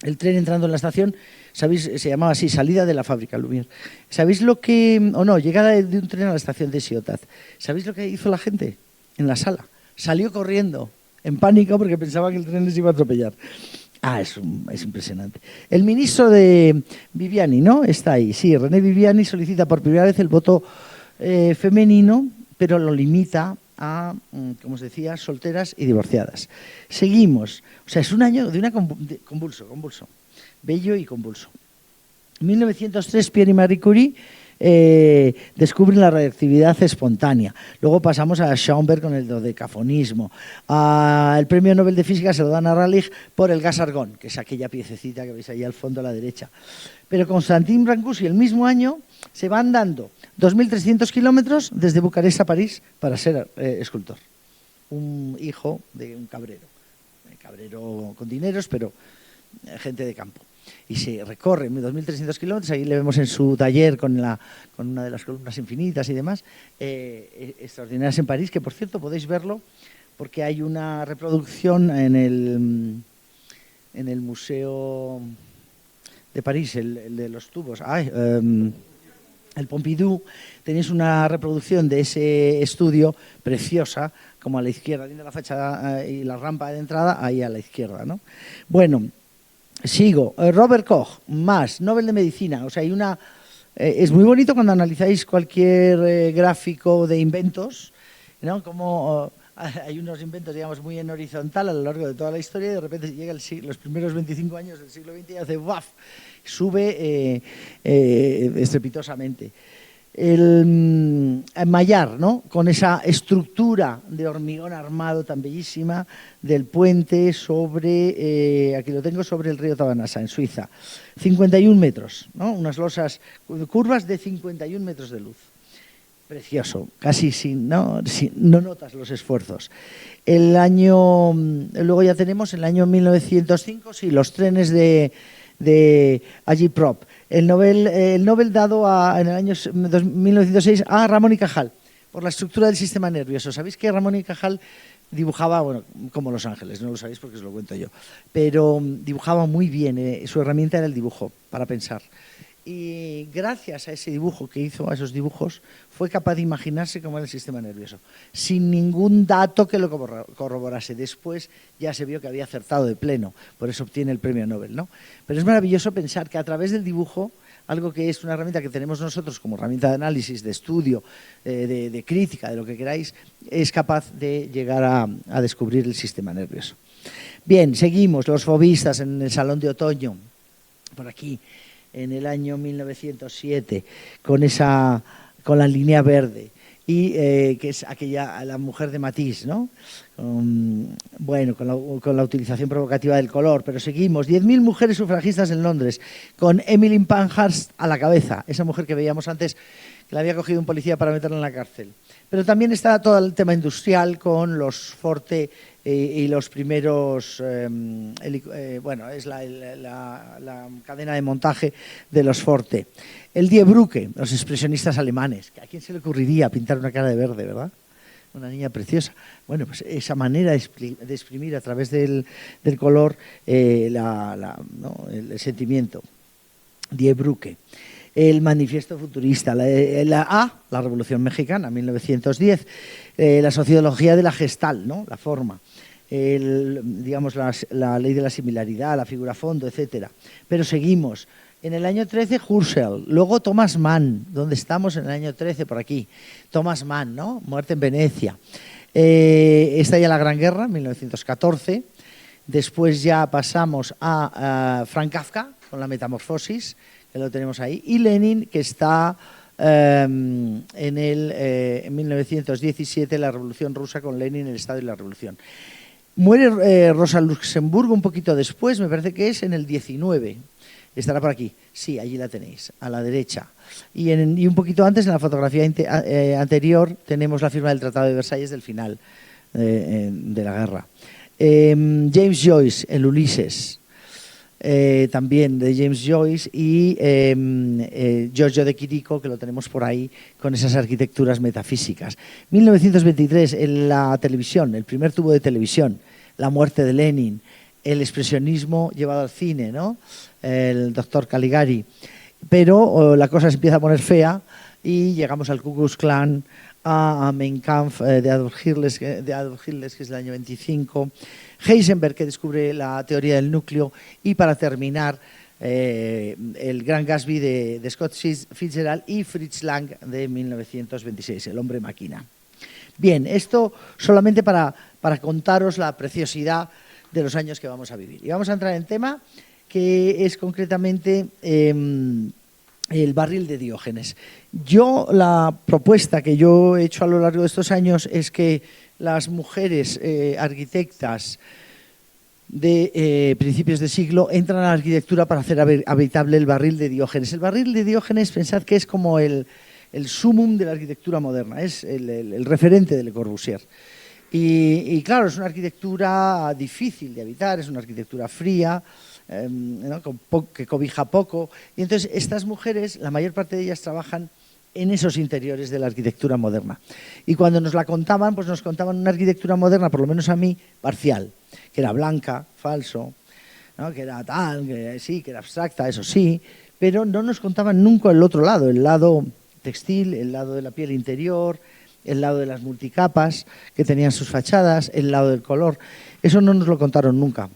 el tren entrando en la estación, ¿sabéis? Se llamaba así, Salida de la fábrica Lumière. ¿Sabéis lo que, o no, llegada de un tren a la estación de Ciotat? ¿Sabéis lo que hizo la gente en la sala? Salió corriendo, en pánico, porque pensaba que el tren les iba a atropellar. Ah, es impresionante. El ministro de Viviani, ¿no? Está ahí, sí, René Viviani solicita por primera vez el voto femenino, pero lo limita a, como os decía, solteras y divorciadas. Seguimos. O sea, es un año de convulso, bello y convulso. En 1903, Pierre y Marie Curie descubren la reactividad espontánea. Luego pasamos a Schoenberg con el dodecafonismo. El premio Nobel de Física se lo dan a Rayleigh por el gas argón, que es aquella piececita que veis ahí al fondo a la derecha. Pero Constantin Brancusi el mismo año se van dando 2.300 kilómetros desde Bucarest a París para ser escultor. Un hijo de un cabrero con dineros, pero gente de campo. Y se recorre 2.300 kilómetros, ahí le vemos en su taller con una de las columnas infinitas y demás, extraordinarias en París, que por cierto podéis verlo porque hay una reproducción en el Museo de París, el de los tubos, el Pompidou. Tenéis una reproducción de ese estudio preciosa, como a la izquierda, viendo la fachada y la rampa de entrada, ahí a la izquierda, ¿no? Bueno, sigo. Robert Koch, más, Nobel de Medicina. O sea, hay una... es muy bonito cuando analizáis cualquier gráfico de inventos, ¿no? Como hay unos inventos, digamos, muy en horizontal a lo largo de toda la historia y de repente llega los primeros 25 años del siglo XX y hace ¡waf! Sube estrepitosamente. El Maillard, ¿no? Con esa estructura de hormigón armado tan bellísima del puente sobre, aquí lo tengo, sobre el río Tabanasa, en Suiza. 51 metros, ¿no? Unas losas curvas de 51 metros de luz. Precioso, casi no notas los esfuerzos. Luego ya tenemos el año 1905, sí, los trenes de Agitprop. El Nobel dado en el año 1906 a Ramón y Cajal por la estructura del sistema nervioso. ¿Sabéis que Ramón y Cajal dibujaba, bueno, como Los Ángeles, no lo sabéis porque os lo cuento yo, pero dibujaba muy bien, su herramienta era el dibujo para pensar. Y gracias a ese dibujo que hizo, a esos dibujos, fue capaz de imaginarse cómo era el sistema nervioso, sin ningún dato que lo corroborase. Después ya se vio que había acertado de pleno, por eso obtiene el premio Nobel, ¿no? Pero es maravilloso pensar que a través del dibujo, algo que es una herramienta que tenemos nosotros como herramienta de análisis, de estudio, de crítica, de lo que queráis, es capaz de llegar a descubrir el sistema nervioso. Bien, seguimos, los fobistas en el Salón de Otoño, por aquí, en el año 1907, con la línea verde, y que es la mujer de Matisse, ¿no? Bueno, con la utilización provocativa del color, pero seguimos. 10.000 mujeres sufragistas en Londres, con Emmeline Pankhurst a la cabeza, esa mujer que veíamos antes, que la había cogido un policía para meterla en la cárcel. Pero también está todo el tema industrial con los Forte y los primeros, bueno, es la cadena de montaje de los Forte. El Die Brücke, los expresionistas alemanes. ¿A quién se le ocurriría pintar una cara de verde, verdad? Una niña preciosa. Bueno, pues esa manera de exprimir a través del color ¿no? el sentimiento. Die Brücke. El manifiesto futurista, la Revolución Mexicana, 1910, la sociología de la gestal, ¿no? La forma, digamos la ley de la similaridad, la figura fondo, etcétera. Pero seguimos. En el año 13, Husserl, luego Thomas Mann, ¿dónde estamos en el año 13? Por aquí. Thomas Mann, ¿no? Muerte en Venecia. Estalla la Gran Guerra, 1914. Después ya pasamos a Franz Kafka, con la Metamorfosis, que lo tenemos ahí, y Lenin, que está en 1917, la Revolución Rusa, con Lenin, el Estado y la Revolución. Muere Rosa Luxemburgo un poquito después, me parece que es en el 19. Estará por aquí. Sí, allí la tenéis, a la derecha. Y un poquito antes, en la fotografía anterior, tenemos la firma del Tratado de Versalles del final de la guerra. James Joyce, el Ulises. También de James Joyce, y Giorgio de Chirico, que lo tenemos por ahí con esas arquitecturas metafísicas. 1923, en la televisión, el primer tubo de televisión, la muerte de Lenin, el expresionismo llevado al cine, ¿no? El doctor Caligari. Pero la cosa se empieza a poner fea y llegamos al Ku Klux Klan, a Mein Kampf de Adolf Hitler, que es del año 25, Heisenberg, que descubre la teoría del núcleo, y para terminar el Gran Gatsby de Scott Fitzgerald y Fritz Lang de 1926, el hombre máquina. Bien, esto solamente para contaros la preciosidad de los años que vamos a vivir. Y vamos a entrar en tema, que es concretamente el barril de Diógenes. La propuesta que yo he hecho a lo largo de estos años es que las mujeres arquitectas de principios de siglo entran a la arquitectura para hacer habitable el barril de Diógenes. El barril de Diógenes, pensad que es como el sumum de la arquitectura moderna, es el referente de Le Corbusier. Y claro, es una arquitectura difícil de habitar, es una arquitectura fría, ¿no? Que cobija poco. Y entonces estas mujeres, la mayor parte de ellas trabajan en esos interiores de la arquitectura moderna. Y cuando nos la contaban, pues nos contaban una arquitectura moderna, por lo menos a mí, parcial, que era blanca, falso, ¿no? Que era tal, que sí, que era abstracta, eso sí, pero no nos contaban nunca el otro lado, el lado textil, el lado de la piel interior, el lado de las multicapas que tenían sus fachadas, el lado del color. Eso no nos lo contaron nunca.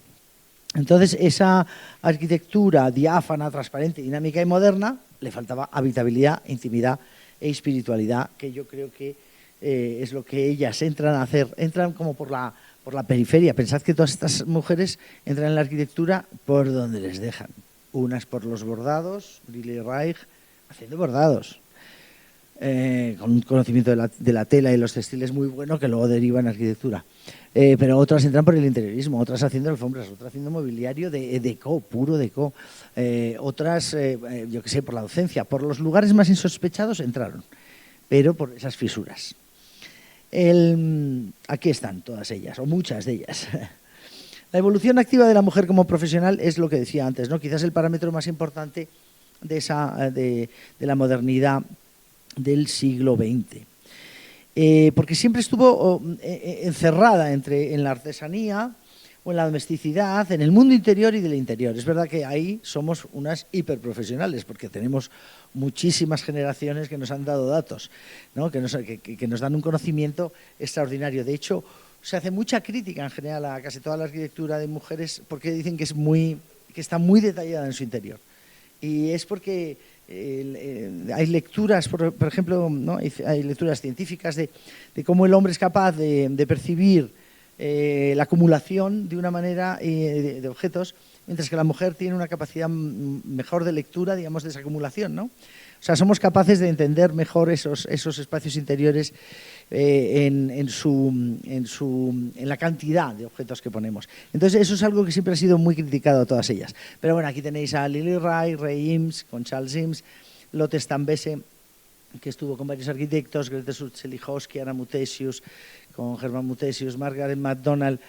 Entonces, esa arquitectura diáfana, transparente, dinámica y moderna, le faltaba habitabilidad, intimidad e espiritualidad, que yo creo que es lo que ellas entran a hacer. Entran como por la periferia. Pensad que todas estas mujeres entran en la arquitectura por donde les dejan. Unas por los bordados, Lili Reich, haciendo bordados, con un conocimiento de la tela y los textiles muy bueno, que luego deriva en arquitectura. Pero otras entran por el interiorismo, otras haciendo alfombras, otras haciendo mobiliario de deco, puro deco. Otras, yo qué sé, por la docencia. Por los lugares más insospechados entraron, pero por esas fisuras. Aquí están todas ellas, o muchas de ellas. La evolución activa de la mujer como profesional es lo que decía antes, ¿no? Quizás el parámetro más importante de la modernidad del siglo XX. Porque siempre estuvo encerrada en la artesanía o en la domesticidad, en el mundo interior y del interior. Es verdad que ahí somos unas hiperprofesionales, porque tenemos muchísimas generaciones que nos han dado datos, ¿no? que nos dan un conocimiento extraordinario. De hecho, se hace mucha crítica en general a casi toda la arquitectura de mujeres, porque dicen que está muy detallada en su interior. Y es porque hay lecturas, por ejemplo, ¿no? Hay lecturas científicas de cómo el hombre es capaz de percibir la acumulación de una manera de objetos, mientras que la mujer tiene una capacidad mejor de lectura, digamos, de esa acumulación, ¿no? O sea, somos capaces de entender mejor esos espacios interiores en la cantidad de objetos que ponemos. Entonces, eso es algo que siempre ha sido muy criticado a todas ellas. Pero bueno, aquí tenéis a Lili Reich, Ray Eames, con Charles Eames, Lotte Stambesse, que estuvo con varios arquitectos, Grete Sulzelichowski, Anna Mutesius, con Hermann Mutesius, Margaret MacDonald,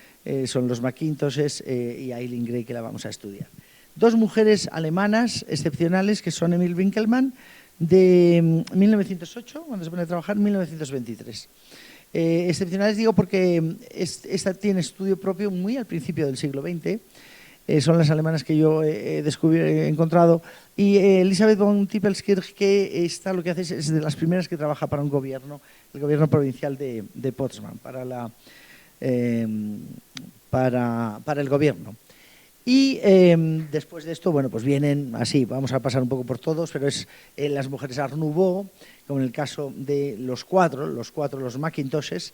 son los Mackintoshes, y Eileen Gray, que la vamos a estudiar. Dos mujeres alemanas excepcionales, que son Emil Winkelmann, de 1908, cuando se pone a trabajar, 1923. Excepcionales digo porque esta tiene estudio propio muy al principio del siglo XX. Son las alemanas que yo he encontrado, y Elisabeth von Tippelskirch, que esta lo que hace es de las primeras que trabaja para un gobierno, el gobierno provincial de Potsdam, para el gobierno. Y después de esto, bueno, pues vienen así, vamos a pasar un poco por todos, pero es las mujeres Art Nouveau, como en el caso de los Mackintoshes,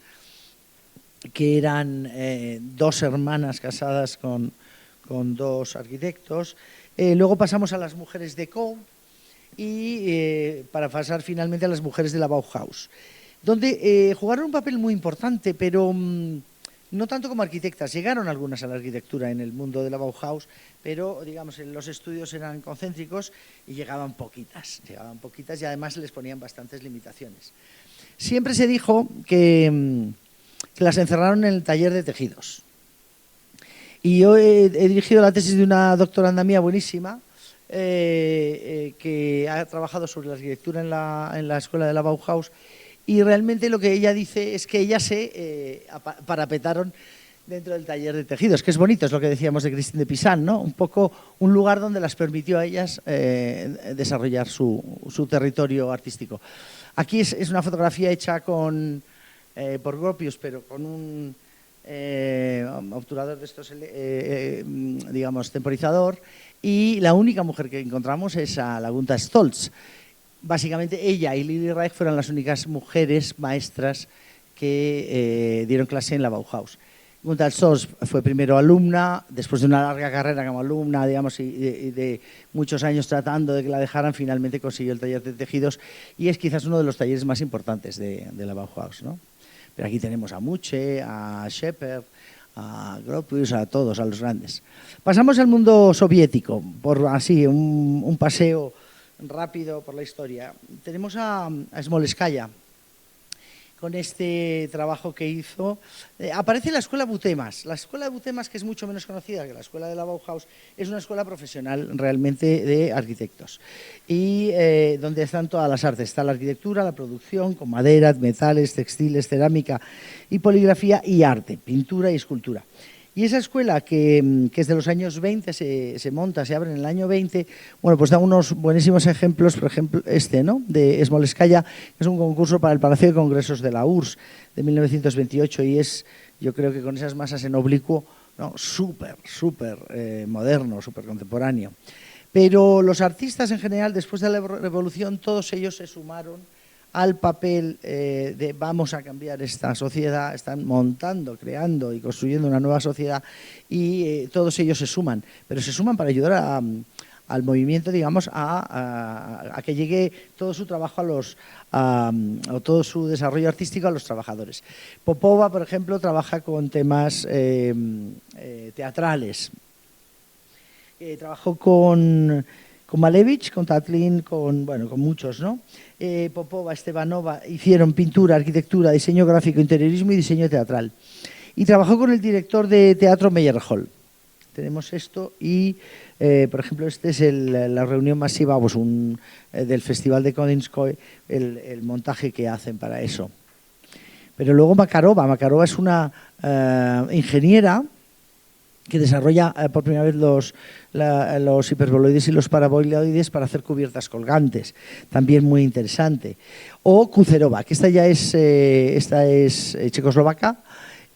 que eran dos hermanas casadas con dos arquitectos. Luego pasamos a las mujeres Decaux y para pasar finalmente a las mujeres de la Bauhaus, donde jugaron un papel muy importante, pero no tanto como arquitectas. Llegaron algunas a la arquitectura en el mundo de la Bauhaus, pero digamos los estudios eran concéntricos y llegaban poquitas y además les ponían bastantes limitaciones. Siempre se dijo que las encerraron en el taller de tejidos. Y yo he dirigido la tesis de una doctoranda mía buenísima, que ha trabajado sobre la arquitectura en la escuela de la Bauhaus, y realmente lo que ella dice es que ellas se parapetaron dentro del taller de tejidos, que es bonito, es lo que decíamos de Christine de Pisan, ¿no? Un poco un lugar donde las permitió a ellas desarrollar su territorio artístico. Aquí es una fotografía hecha por Gropius, pero con un obturador de estos, digamos, temporizador, y la única mujer que encontramos es a la Gunther Stolz. Básicamente ella y Lili Reich fueron las únicas mujeres maestras que dieron clase en la Bauhaus. Gunther Stolz fue primero alumna, después de una larga carrera como alumna, digamos, y de muchos años tratando de que la dejaran, finalmente consiguió el taller de tejidos, y es quizás uno de los talleres más importantes de la Bauhaus, ¿no? Pero aquí tenemos a Muche, a Shepard, a Gropius, a todos, a los grandes. Pasamos al mundo soviético, por así un paseo rápido por la historia. Tenemos a Smolskaya, con este trabajo que hizo. Aparece la escuela Butemas. La escuela de Butemas, que es mucho menos conocida que la escuela de la Bauhaus, es una escuela profesional realmente de arquitectos, y donde están todas las artes. Está la arquitectura, la producción, con madera, metales, textiles, cerámica y poligrafía, y arte, pintura y escultura. Y esa escuela, que es de los años 20, se monta, se abre en el año 20, bueno, pues da unos buenísimos ejemplos, por ejemplo ¿no? De Smolskaya, que es un concurso para el Palacio de Congresos de la URSS de 1928, y es, yo creo que con esas masas en oblicuo, ¿no? súper moderno, súper contemporáneo. Pero los artistas en general, después de la Revolución, todos ellos se sumaron al papel de vamos a cambiar esta sociedad, están montando, creando y construyendo una nueva sociedad, y todos ellos se suman, pero se suman para ayudar al movimiento, digamos, a que llegue todo su trabajo o todo su desarrollo artístico a los trabajadores. Popova, por ejemplo, trabaja con temas teatrales. Trabajó con Malevich, con Tatlin, con muchos, ¿no? Popova, Estebanova hicieron pintura, arquitectura, diseño gráfico, interiorismo y diseño teatral. Y trabajó con el director de teatro Meyerhold. Tenemos esto y, por ejemplo, este es la reunión masiva pues del Festival de Kodinskoye, el montaje que hacen para eso. Pero luego Makarova es una ingeniera que desarrolla por primera vez los hiperboloides y los paraboloides para hacer cubiertas colgantes, también muy interesante. O Kucerova, que esta es checoslovaca,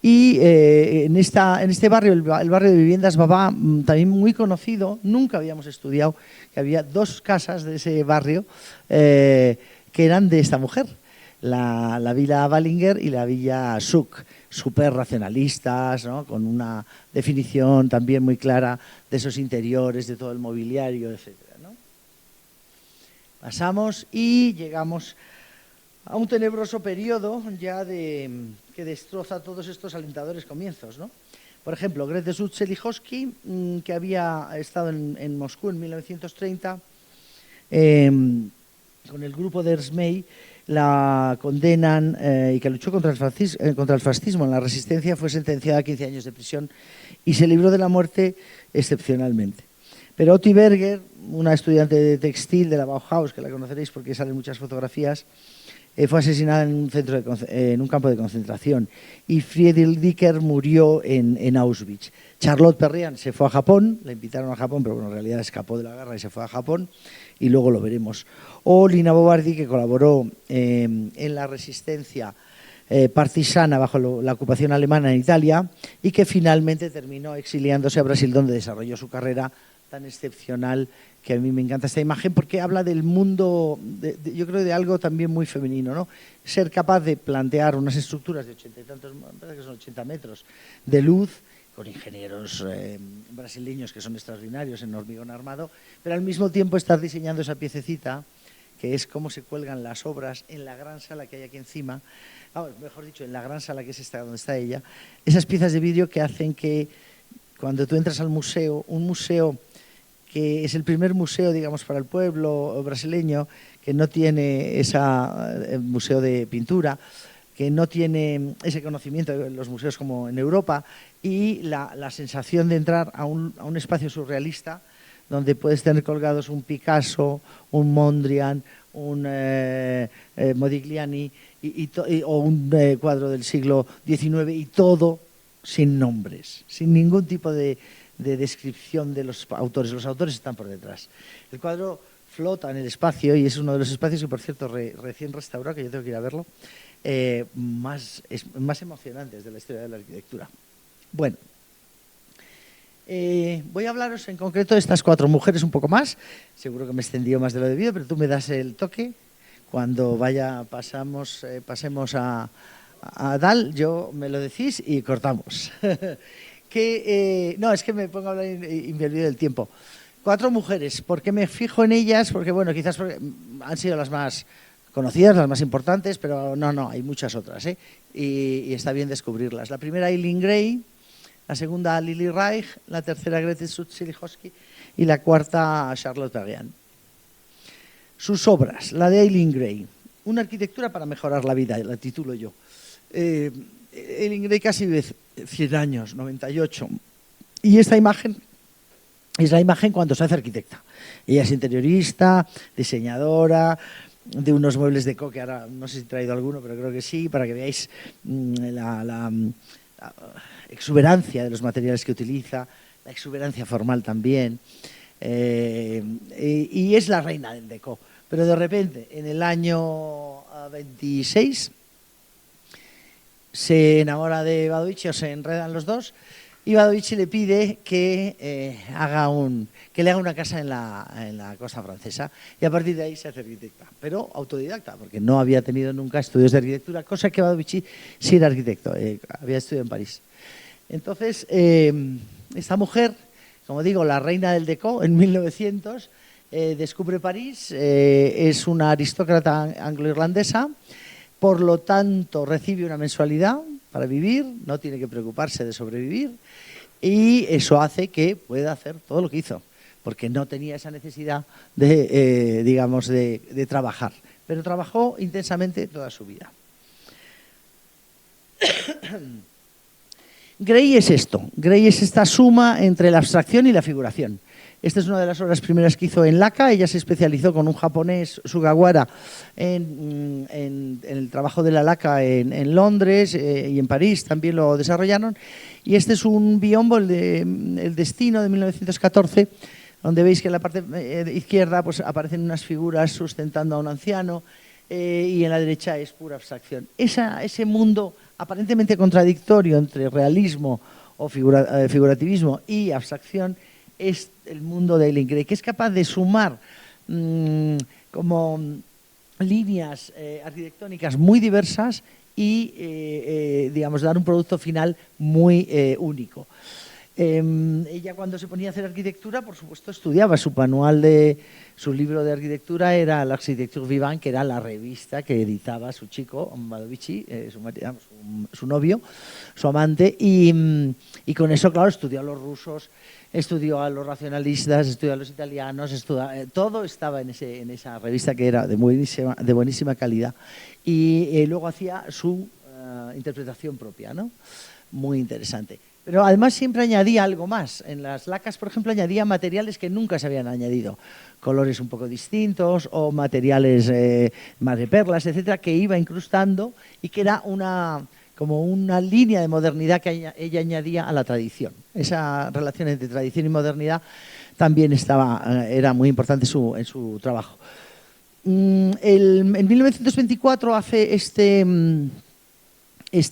y en este barrio, el barrio de viviendas Babá, también muy conocido, nunca habíamos estudiado que había dos casas de ese barrio que eran de esta mujer, la Villa Wallinger y la Villa Suk, súper racionalistas, ¿no? Con una definición también muy clara de esos interiores, de todo el mobiliario, etcétera, ¿no? Pasamos y llegamos a un tenebroso periodo ya que destroza todos estos alentadores comienzos, ¿no? Por ejemplo, Grete Sulzelichowski, que había estado en Moscú en 1930, con el grupo de Ersmey, la condenan y que luchó contra el fascismo en la resistencia, fue sentenciada a 15 años de prisión y se libró de la muerte excepcionalmente. Pero Oti Berger, una estudiante de textil de la Bauhaus, que la conoceréis porque salen muchas fotografías, fue asesinada en un campo de concentración, y Friedrich Dicker murió en Auschwitz. Charlotte Perriand se fue a Japón, la invitaron a Japón, pero bueno, en realidad escapó de la guerra y se fue a Japón, y luego lo veremos. O Lina Bobardi, que colaboró en la resistencia partisana bajo la ocupación alemana en Italia, y que finalmente terminó exiliándose a Brasil, donde desarrolló su carrera tan excepcional, que a mí me encanta esta imagen porque habla del mundo, yo creo de algo también muy femenino, ¿no? Ser capaz de plantear unas estructuras de 80 y tantos, me parece que son 80 metros de luz, con ingenieros brasileños que son extraordinarios en hormigón armado, pero al mismo tiempo estar diseñando esa piececita, que es cómo se cuelgan las obras en la gran sala que hay aquí encima, mejor dicho, en la gran sala que es esta donde está ella, esas piezas de vidrio que hacen que cuando tú entras al museo, un museo que es el primer museo, digamos, para el pueblo brasileño, que no tiene ese museo de pintura, que no tiene ese conocimiento de los museos como en Europa, y la sensación de entrar a un espacio surrealista donde puedes tener colgados un Picasso, un Mondrian, un Modigliani o un cuadro del siglo XIX, y todo sin nombres, sin ningún tipo de descripción de los autores. Los autores están por detrás. El cuadro flota en el espacio y es uno de los espacios que, por cierto, recién restaurado, que yo tengo que ir a verlo, más emocionantes de la historia de la arquitectura. Bueno, voy a hablaros en concreto de estas 4 mujeres un poco más. Seguro que me he extendido más de lo debido, pero tú me das el toque. Cuando pasemos a Dal, yo me lo decís y cortamos. No, es que me pongo a hablar y me olvido del tiempo. 4 mujeres, ¿por qué me fijo en ellas? Porque, bueno, quizás porque han sido las más conocidas, las más importantes, pero no, hay muchas otras, ¿eh? Y está bien descubrirlas. La primera, Eileen Gray, la segunda, Lili Reich, la tercera, Grete Sulzigowski, y la cuarta, Charlotte Perriand. Sus obras, la de Eileen Gray, una arquitectura para mejorar la vida, la titulo yo. Eileen Gray casi vive 100 años, 98, y esta imagen es la imagen cuando se hace arquitecta. Ella es interiorista, diseñadora de unos muebles de Co, que ahora no sé si he traído alguno, pero creo que sí, para que veáis la exuberancia de los materiales que utiliza, la exuberancia formal también, y es la reina del deco. Pero de repente, en el año 26, se enamora de Badovici, o se enredan los dos, y Badovici le pide que le haga una casa en la costa francesa, y a partir de ahí se hace arquitecta, pero autodidacta, porque no había tenido nunca estudios de arquitectura, cosa que Badovici sí era arquitecto, había estudiado en París. Entonces, esta mujer, como digo, la reina del deco, en 1900, descubre París, es una aristócrata anglo-irlandesa, por lo tanto recibe una mensualidad para vivir, no tiene que preocuparse de sobrevivir, y eso hace que pueda hacer todo lo que hizo, porque no tenía esa necesidad de trabajar, pero trabajó intensamente toda su vida. Gray es esto, Gray es esta suma entre la abstracción y la figuración. Esta es una de las obras primeras que hizo en laca. Ella se especializó con un japonés, Sugawara, en el trabajo de la laca en Londres y en París también lo desarrollaron. Y este es un biombo, el Destino, de 1914, donde veis que en la parte izquierda pues, aparecen unas figuras sustentando a un anciano y en la derecha es pura abstracción. Ese mundo aparentemente contradictorio entre realismo o figurativismo y abstracción es el mundo de Eileen Gray, que es capaz de sumar como líneas arquitectónicas muy diversas y, digamos, dar un producto final muy único. Ella cuando se ponía a hacer arquitectura, por supuesto, estudiaba. Su libro de arquitectura era l'Architecture Vivante, que era la revista que editaba su chico, Badovici, su novio, su amante, y con eso, claro, estudió a los rusos, estudió a los racionalistas, estudió a los italianos, todo estaba en esa revista que era de buenísima calidad. Y luego hacía su interpretación propia, ¿no? Muy interesante. Pero además siempre añadía algo más. En las lacas, por ejemplo, añadía materiales que nunca se habían añadido. Colores un poco distintos o materiales madreperlas, etcétera, que iba incrustando y que era como una línea de modernidad que ella añadía a la tradición. Esa relación entre tradición y modernidad también era muy importante en su trabajo. En 1924 hace este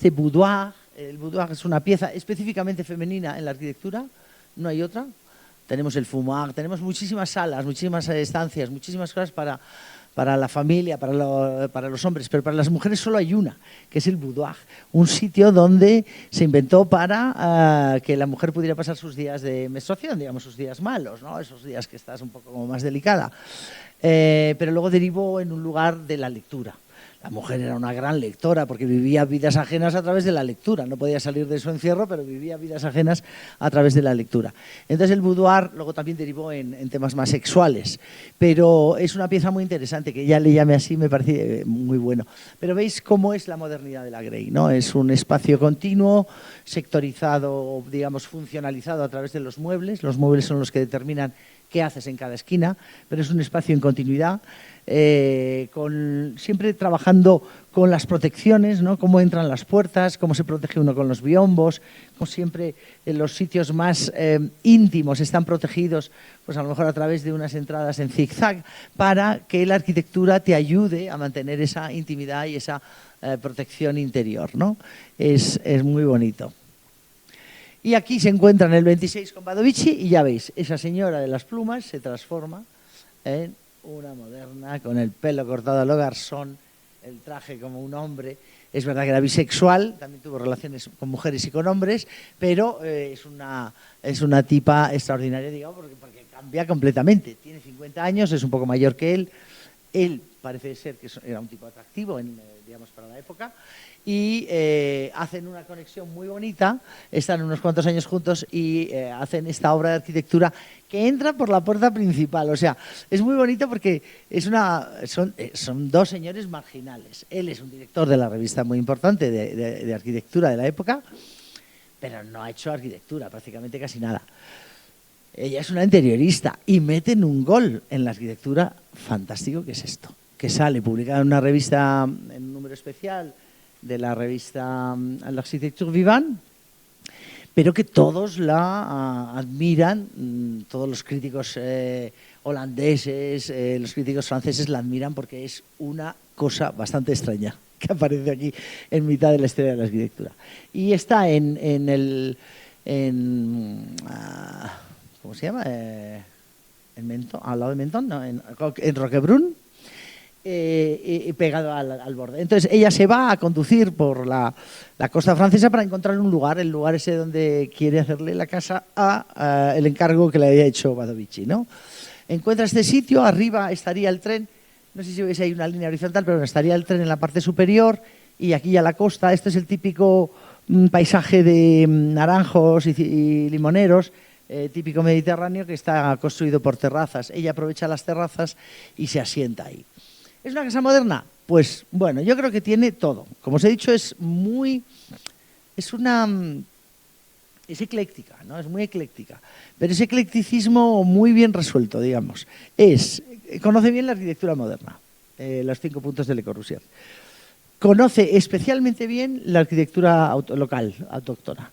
boudoir. El boudoir es una pieza específicamente femenina en la arquitectura, no hay otra. Tenemos el fumoir, tenemos muchísimas salas, muchísimas estancias, muchísimas cosas para la familia, para los hombres, pero para las mujeres solo hay una, que es el boudoir, un sitio donde se inventó para que la mujer pudiera pasar sus días de menstruación, digamos, sus días malos, ¿no? Esos días que estás un poco como más delicada. Pero luego derivó en un lugar de la lectura. La mujer era una gran lectora porque vivía vidas ajenas a través de la lectura. No podía salir de su encierro, pero vivía vidas ajenas a través de la lectura. Entonces el boudoir luego también derivó en temas más sexuales. Pero es una pieza muy interesante, que ya le llame así me parece muy bueno. Pero veis cómo es la modernidad de la Grey, ¿no? Es un espacio continuo, sectorizado, digamos, funcionalizado a través de los muebles. Los muebles son los que determinan qué haces en cada esquina, pero es un espacio en continuidad. Siempre trabajando con las protecciones, ¿no? Cómo entran las puertas, cómo se protege uno con los biombos, como siempre en los sitios más íntimos están protegidos, pues a lo mejor a través de unas entradas en zigzag, para que la arquitectura te ayude a mantener esa intimidad y esa protección interior, ¿no? Es muy bonito. Y aquí se encuentra en el 26 con Badovici y ya veis, esa señora de las plumas se transforma en una moderna, con el pelo cortado a lo garzón, el traje como un hombre. Es verdad que era bisexual, también tuvo relaciones con mujeres y con hombres, pero es una tipa extraordinaria, digamos, porque cambia completamente. Tiene 50 años, es un poco mayor que él. Él parece ser que era un tipo atractivo, digamos, para la época. Y hacen una conexión muy bonita, están unos cuantos años juntos y hacen esta obra de arquitectura que entra por la puerta principal. O sea, es muy bonito porque son dos señores marginales. Él es un director de la revista muy importante de arquitectura de la época, pero no ha hecho arquitectura, prácticamente casi nada. Ella es una interiorista y meten un gol en la arquitectura fantástico, que es esto, que sale publicado en una revista, en un número especial de la revista l'Architecture Vivante, pero que todos la admiran, todos los críticos holandeses, los críticos franceses la admiran porque es una cosa bastante extraña que aparece aquí en mitad de la historia de la arquitectura. Y está ¿cómo se llama? Al lado de Menton, no, en Roquebrune, pegado al borde. Entonces ella se va a conducir por la costa francesa para encontrar un lugar, el lugar ese donde quiere hacerle la casa el encargo que le había hecho Badovici, ¿no? Encuentra este sitio, arriba estaría el tren, no sé si veis ahí una línea horizontal, pero estaría el tren en la parte superior y aquí a la costa. Esto es el típico paisaje de naranjos y limoneros, típico mediterráneo, que está construido por terrazas. Ella aprovecha las terrazas y se asienta ahí. ¿Es una casa moderna? Pues bueno, yo creo que tiene todo. Como os he dicho, es ecléctica, ¿no? Es muy ecléctica. Pero es eclecticismo muy bien resuelto, digamos. Conoce bien la arquitectura moderna, los 5 puntos de Le Corbusier. Conoce especialmente bien la arquitectura local, autóctona,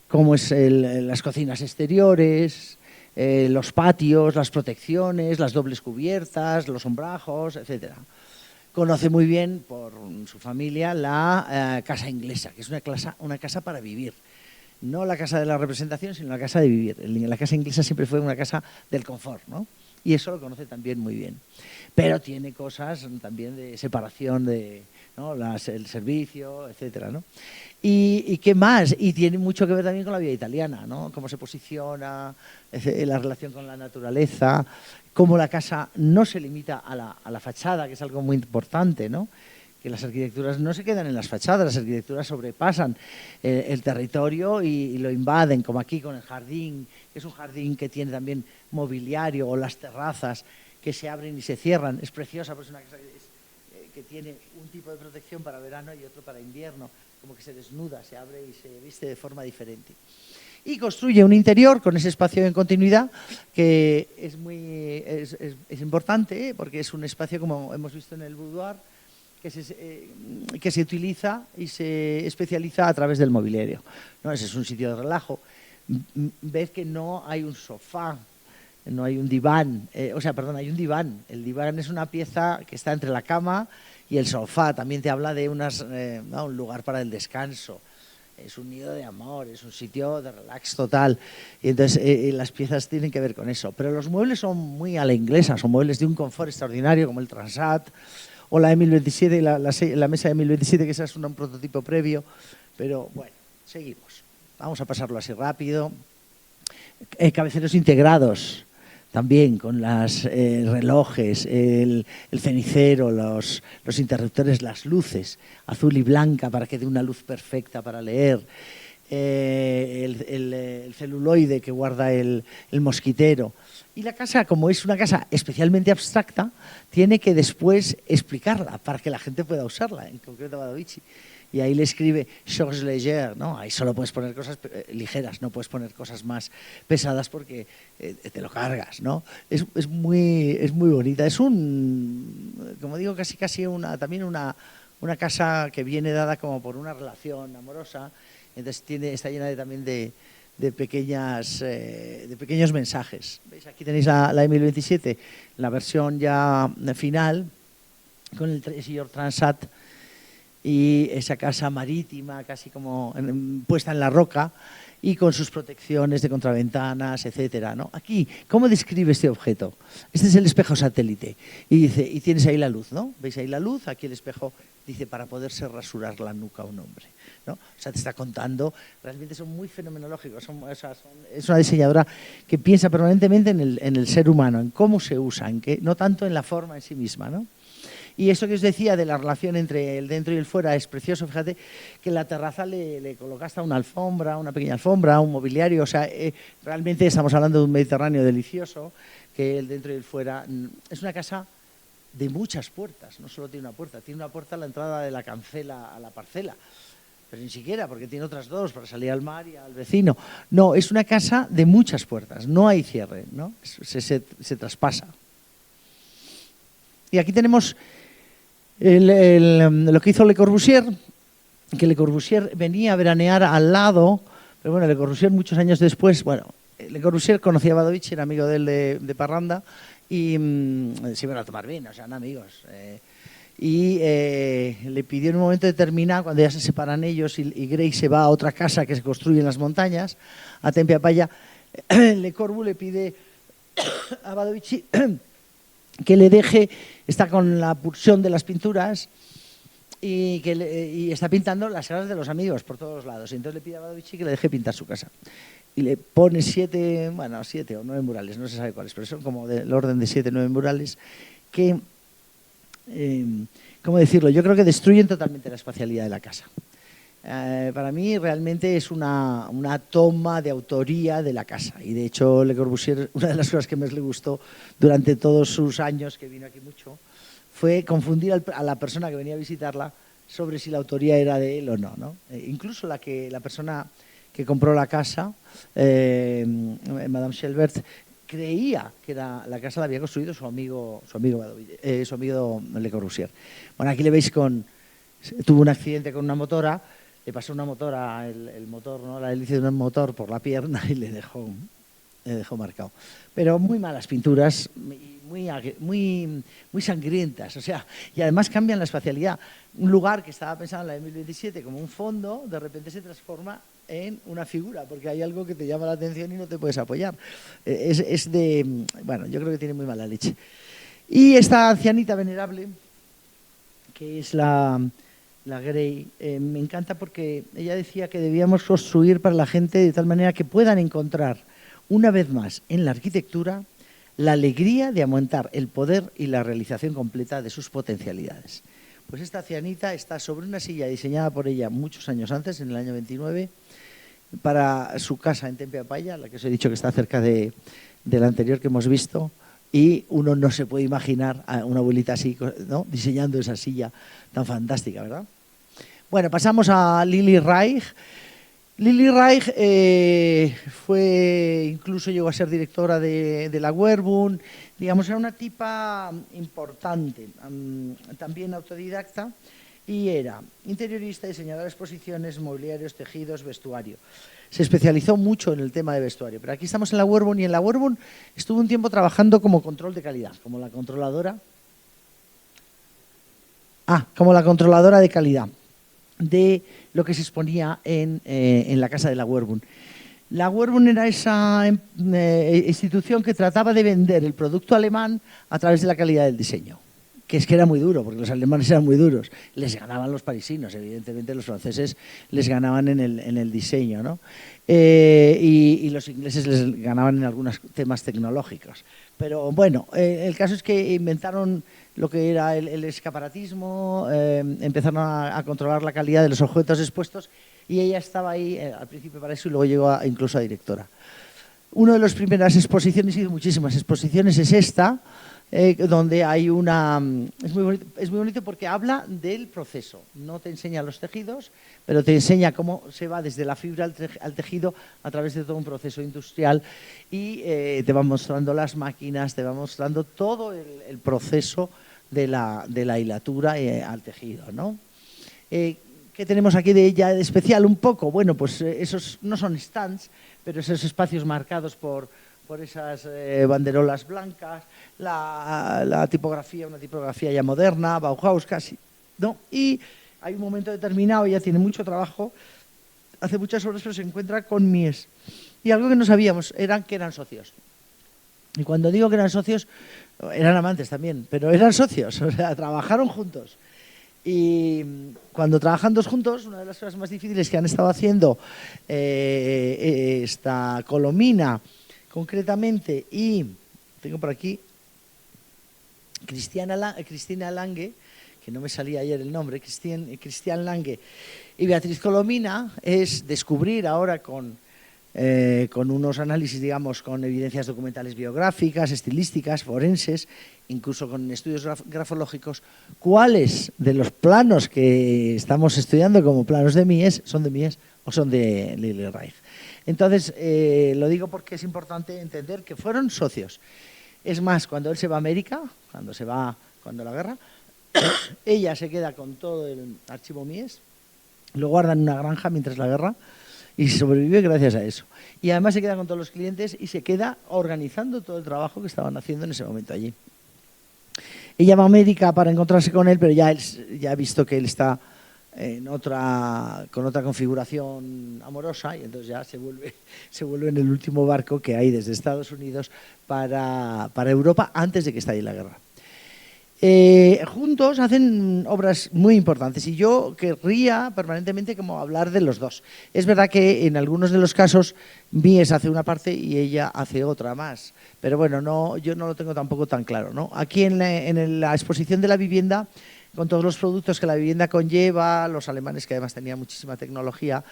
como es las cocinas exteriores, los patios, las protecciones, las dobles cubiertas, los sombrajos, etc. Conoce muy bien por su familia la casa inglesa, que es una casa para vivir. No la casa de la representación, sino la casa de vivir. La casa inglesa siempre fue una casa del confort, ¿no? Y eso lo conoce también muy bien. Pero tiene cosas también de separación de ¿no? El servicio, etcétera, ¿no? ¿Y qué más? Y tiene mucho que ver también con la vida italiana, ¿no? Cómo se posiciona, la relación con la naturaleza, cómo la casa no se limita a la fachada, que es algo muy importante, ¿no? Que las arquitecturas no se quedan en las fachadas, las arquitecturas sobrepasan el territorio y lo invaden, como aquí con el jardín, que es un jardín que tiene también mobiliario, o las terrazas que se abren y se cierran. Es preciosa, pues es una casa que tiene un tipo de protección para verano y otro para invierno, como que se desnuda, se abre y se viste de forma diferente. Y construye un interior con ese espacio en continuidad que es importante, porque es un espacio, como hemos visto en el boudoir, que se utiliza y se especializa a través del mobiliario, ¿no? Ese es un sitio de relajo. Ves que no hay un sofá, no hay un diván, hay un diván. El diván es una pieza que está entre la cama y el sofá. También te habla de un lugar para el descanso. Es un nido de amor, es un sitio de relax total. Y entonces las piezas tienen que ver con eso. Pero los muebles son muy a la inglesa, son muebles de un confort extraordinario, como el Transat, o la E1027, la mesa de 1027, que esa es un prototipo previo. Pero bueno, seguimos. Vamos a pasarlo así rápido. Cabeceros integrados, también con los relojes, el cenicero, los interruptores, las luces, azul y blanca para que dé una luz perfecta para leer. El celuloide que guarda el mosquitero. Y la casa, como es una casa especialmente abstracta, tiene que después explicarla para que la gente pueda usarla, en concreto Badovici. Y ahí le escribe choses légères, ¿no? Ahí solo puedes poner cosas ligeras, no puedes poner cosas más pesadas porque te lo cargas, ¿no? Es muy bonita. Es como digo, casi también una casa que viene dada como por una relación amorosa. Entonces está llena también de pequeños mensajes. ¿Veis? Aquí tenéis la E1027, la versión ya final, con el señor Transat y esa casa marítima, casi como puesta en la roca, y con sus protecciones de contraventanas, etcétera, ¿no? Aquí, ¿cómo describe este objeto? Este es el espejo satélite. Y dice, y tienes ahí la luz, ¿no? ¿Veis ahí la luz? Aquí el espejo dice, para poderse rasurar la nuca a un hombre, ¿no? O sea, te está contando, realmente son muy fenomenológicos. Es una diseñadora que piensa permanentemente en el ser humano, en cómo se usa, no tanto en la forma en sí misma, ¿no? Y esto que os decía de la relación entre el dentro y el fuera es precioso. Fíjate que en la terraza le coloca hasta una alfombra, una pequeña alfombra, un mobiliario. O sea, realmente estamos hablando de un Mediterráneo delicioso, que el dentro y el fuera. Es una casa de muchas puertas, no solo tiene una puerta a la entrada de la cancela a la parcela, pero ni siquiera, porque tiene otras dos para salir al mar y al vecino. No, es una casa de muchas puertas, no hay cierre, ¿no? Se traspasa. Y aquí tenemos lo que hizo Le Corbusier, que Le Corbusier venía a veranear al lado, pero bueno, Le Corbusier muchos años después, Le Corbusier conocía a Badovici, era amigo de él de parranda, y se iban a tomar vino, o sea, eran amigos. Le pidió en un momento determinado, cuando ya se separan ellos y Grace se va a otra casa que se construye en las montañas, a Tempe-Apaya, Le Corbu le pide a Badovici que le deje, está con la pulsión de las pinturas y está pintando las casas de los amigos por todos lados. Y entonces le pide a Badovici que le deje pintar su casa. Y le pone 7 o 9 murales, no se sabe cuáles, pero son como del orden de 7 o 9 murales que, ¿cómo decirlo? Yo creo que destruyen totalmente la espacialidad de la casa. Para mí realmente es una toma de autoría de la casa, y de hecho Le Corbusier, una de las cosas que más le gustó durante todos sus años, que vino aquí mucho, fue confundir a la persona que venía a visitarla sobre si la autoría era de él o no, ¿no? Incluso la persona que compró la casa, Madame Shelbert, creía que la casa la había construido su amigo Le Corbusier. Bueno, aquí le veis tuvo un accidente con una motora. Le pasó una motora, el motor, ¿no? La hélice de un motor por la pierna y le dejó marcado. Pero muy malas pinturas, muy sangrientas, o sea, y además cambian la espacialidad. Un lugar que estaba pensado en la E1027 como un fondo, de repente se transforma en una figura, porque hay algo que te llama la atención y no te puedes apoyar. Yo creo que tiene muy mala leche. Y esta ancianita venerable, que es la la Grey, me encanta porque ella decía que debíamos construir para la gente de tal manera que puedan encontrar, una vez más, en la arquitectura, la alegría de aumentar el poder y la realización completa de sus potencialidades. Pues esta ancianita está sobre una silla diseñada por ella muchos años antes, en el año 29, para su casa en Tempe Apaya, la que os he dicho que está cerca de la anterior que hemos visto, y uno no se puede imaginar a una abuelita así, ¿no?, diseñando esa silla tan fantástica, ¿verdad? Bueno, pasamos a Lili Reich. Lili Reich incluso llegó a ser directora de la Werbund, digamos, era una tipa importante, también autodidacta, y era interiorista, diseñadora de exposiciones, mobiliarios, tejidos, vestuario. Se especializó mucho en el tema de vestuario, pero aquí estamos en la Werbund, y en la Werbund estuvo un tiempo trabajando como control de calidad, como la controladora de calidad de lo que se exponía en la casa de la Werbund. La Werbund era esa institución que trataba de vender el producto alemán a través de la calidad del diseño, que es que era muy duro, porque los alemanes eran muy duros. Les ganaban los parisinos, evidentemente los franceses les ganaban en el diseño, ¿no? Y los ingleses les ganaban en algunos temas tecnológicos. Pero bueno, el caso es que inventaron lo que era el escaparatismo, empezaron a controlar la calidad de los objetos expuestos, y ella estaba ahí al principio para eso y luego llegó incluso a directora. Una de las primeras exposiciones, y de muchísimas exposiciones, es esta, donde hay una... Es muy bonito porque habla del proceso, no te enseña los tejidos, pero te enseña cómo se va desde la fibra al tejido a través de todo un proceso industrial, y te va mostrando las máquinas, te va mostrando todo el proceso de la hilatura al tejido, ¿no? ¿Qué tenemos aquí de ella de especial un poco? Bueno, pues esos no son stands, pero esos espacios marcados por esas banderolas blancas, la tipografía, una tipografía ya moderna, Bauhaus casi, ¿no? Y hay un momento determinado, ella tiene mucho trabajo, hace muchas horas, pero se encuentra con Mies. Y algo que no sabíamos que eran socios. Y cuando digo que eran socios, eran amantes también, pero eran socios, o sea, trabajaron juntos. Y cuando trabajan dos juntos, una de las cosas más difíciles que han estado haciendo esta Colomina, concretamente, y tengo por aquí Cristina Lange, que no me salía ayer el nombre, Cristian Lange y Beatriz Colomina, es descubrir ahora con unos análisis, digamos, con evidencias documentales biográficas, estilísticas, forenses, incluso con estudios grafológicos, cuáles de los planos que estamos estudiando como planos de Mies son de Mies o son de Lili Reich. Entonces, lo digo porque es importante entender que fueron socios. Es más, cuando él se va a América, cuando la guerra, ella se queda con todo el archivo Mies, lo guarda en una granja mientras la guerra, y sobrevive gracias a eso. Y además se queda con todos los clientes y se queda organizando todo el trabajo que estaban haciendo en ese momento allí. Ella va a América para encontrarse con él, pero ya ha visto que él está con otra configuración amorosa, y entonces ya se vuelve en el último barco que hay desde Estados Unidos para Europa antes de que estalle la guerra. Juntos hacen obras muy importantes, y yo querría permanentemente como hablar de los dos. Es verdad que en algunos de los casos Mies hace una parte y ella hace otra más, pero bueno, yo no lo tengo tampoco tan claro, ¿no? Aquí en la exposición de la vivienda, con todos los productos que la vivienda conlleva, los alemanes, que además tenían muchísima tecnología,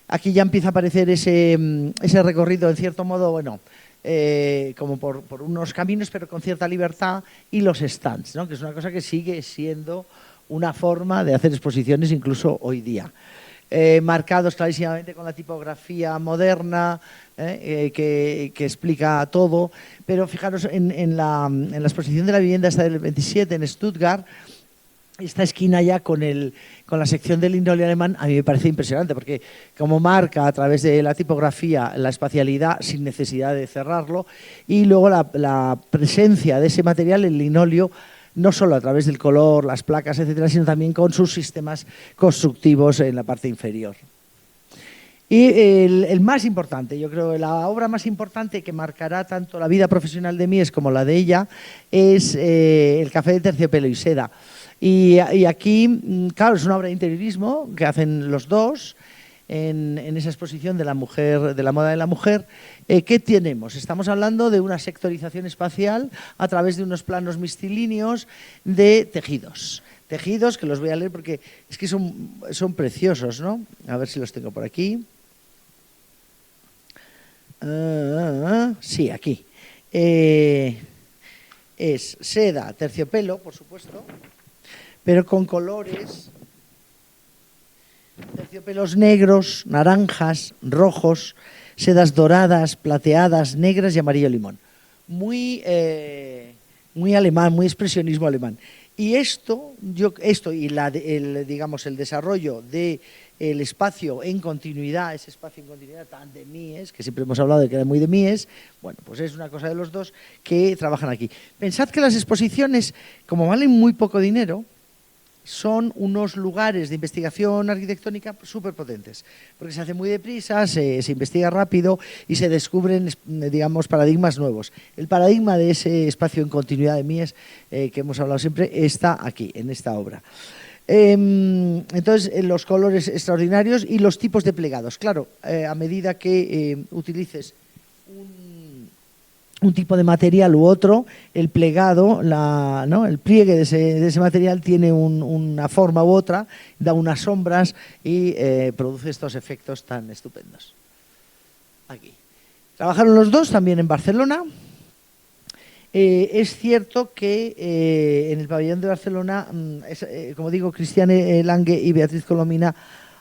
aquí ya empieza a aparecer ese recorrido, en cierto modo, bueno, como por unos caminos, pero con cierta libertad, y los stands, ¿no? Que es una cosa que sigue siendo una forma de hacer exposiciones incluso hoy día. Marcados clarísimamente con la tipografía moderna, que explica todo, pero fijaros en la exposición de la vivienda esta del 27 en Stuttgart, esta esquina ya con la sección del linóleo alemán, a mí me parece impresionante, porque como marca a través de la tipografía la espacialidad sin necesidad de cerrarlo, y luego la presencia de ese material, el linóleo, no solo a través del color, las placas, etcétera, sino también con sus sistemas constructivos en la parte inferior. Y el más importante, yo creo, la obra más importante que marcará tanto la vida profesional de Mies como la de ella, es El café de terciopelo y seda. Y aquí, claro, es una obra de interiorismo que hacen los dos en esa exposición de la mujer, de la moda de la mujer. ¿Qué tenemos? Estamos hablando de una sectorización espacial a través de unos planos mixtilíneos de tejidos. Tejidos que los voy a leer porque es que son preciosos, ¿no? A ver si los tengo por aquí. Sí, aquí. Es seda, terciopelo, por supuesto, pero con colores, terciopelos negros, naranjas, rojos, sedas doradas, plateadas, negras y amarillo limón. Muy alemán, muy expresionismo alemán. Y esto y digamos, el desarrollo del espacio en continuidad, ese espacio en continuidad tan de Mies, que siempre hemos hablado de que era muy de Mies, bueno, pues es una cosa de los dos que trabajan aquí. Pensad que las exposiciones, como valen muy poco dinero, son unos lugares de investigación arquitectónica súper potentes, porque se hace muy deprisa, se investiga rápido y se descubren, digamos, paradigmas nuevos. El paradigma de ese espacio en continuidad de Mies, que hemos hablado siempre, está aquí, en esta obra. Entonces, los colores extraordinarios y los tipos de plegados. Claro, a medida que utilices un tipo de material u otro, el plegado, ¿no? El pliegue de ese material tiene una forma u otra, da unas sombras y produce estos efectos tan estupendos. Aquí. Trabajaron los dos también en Barcelona. Es cierto que en el pabellón de Barcelona, como digo, Cristiane Lange y Beatriz Colomina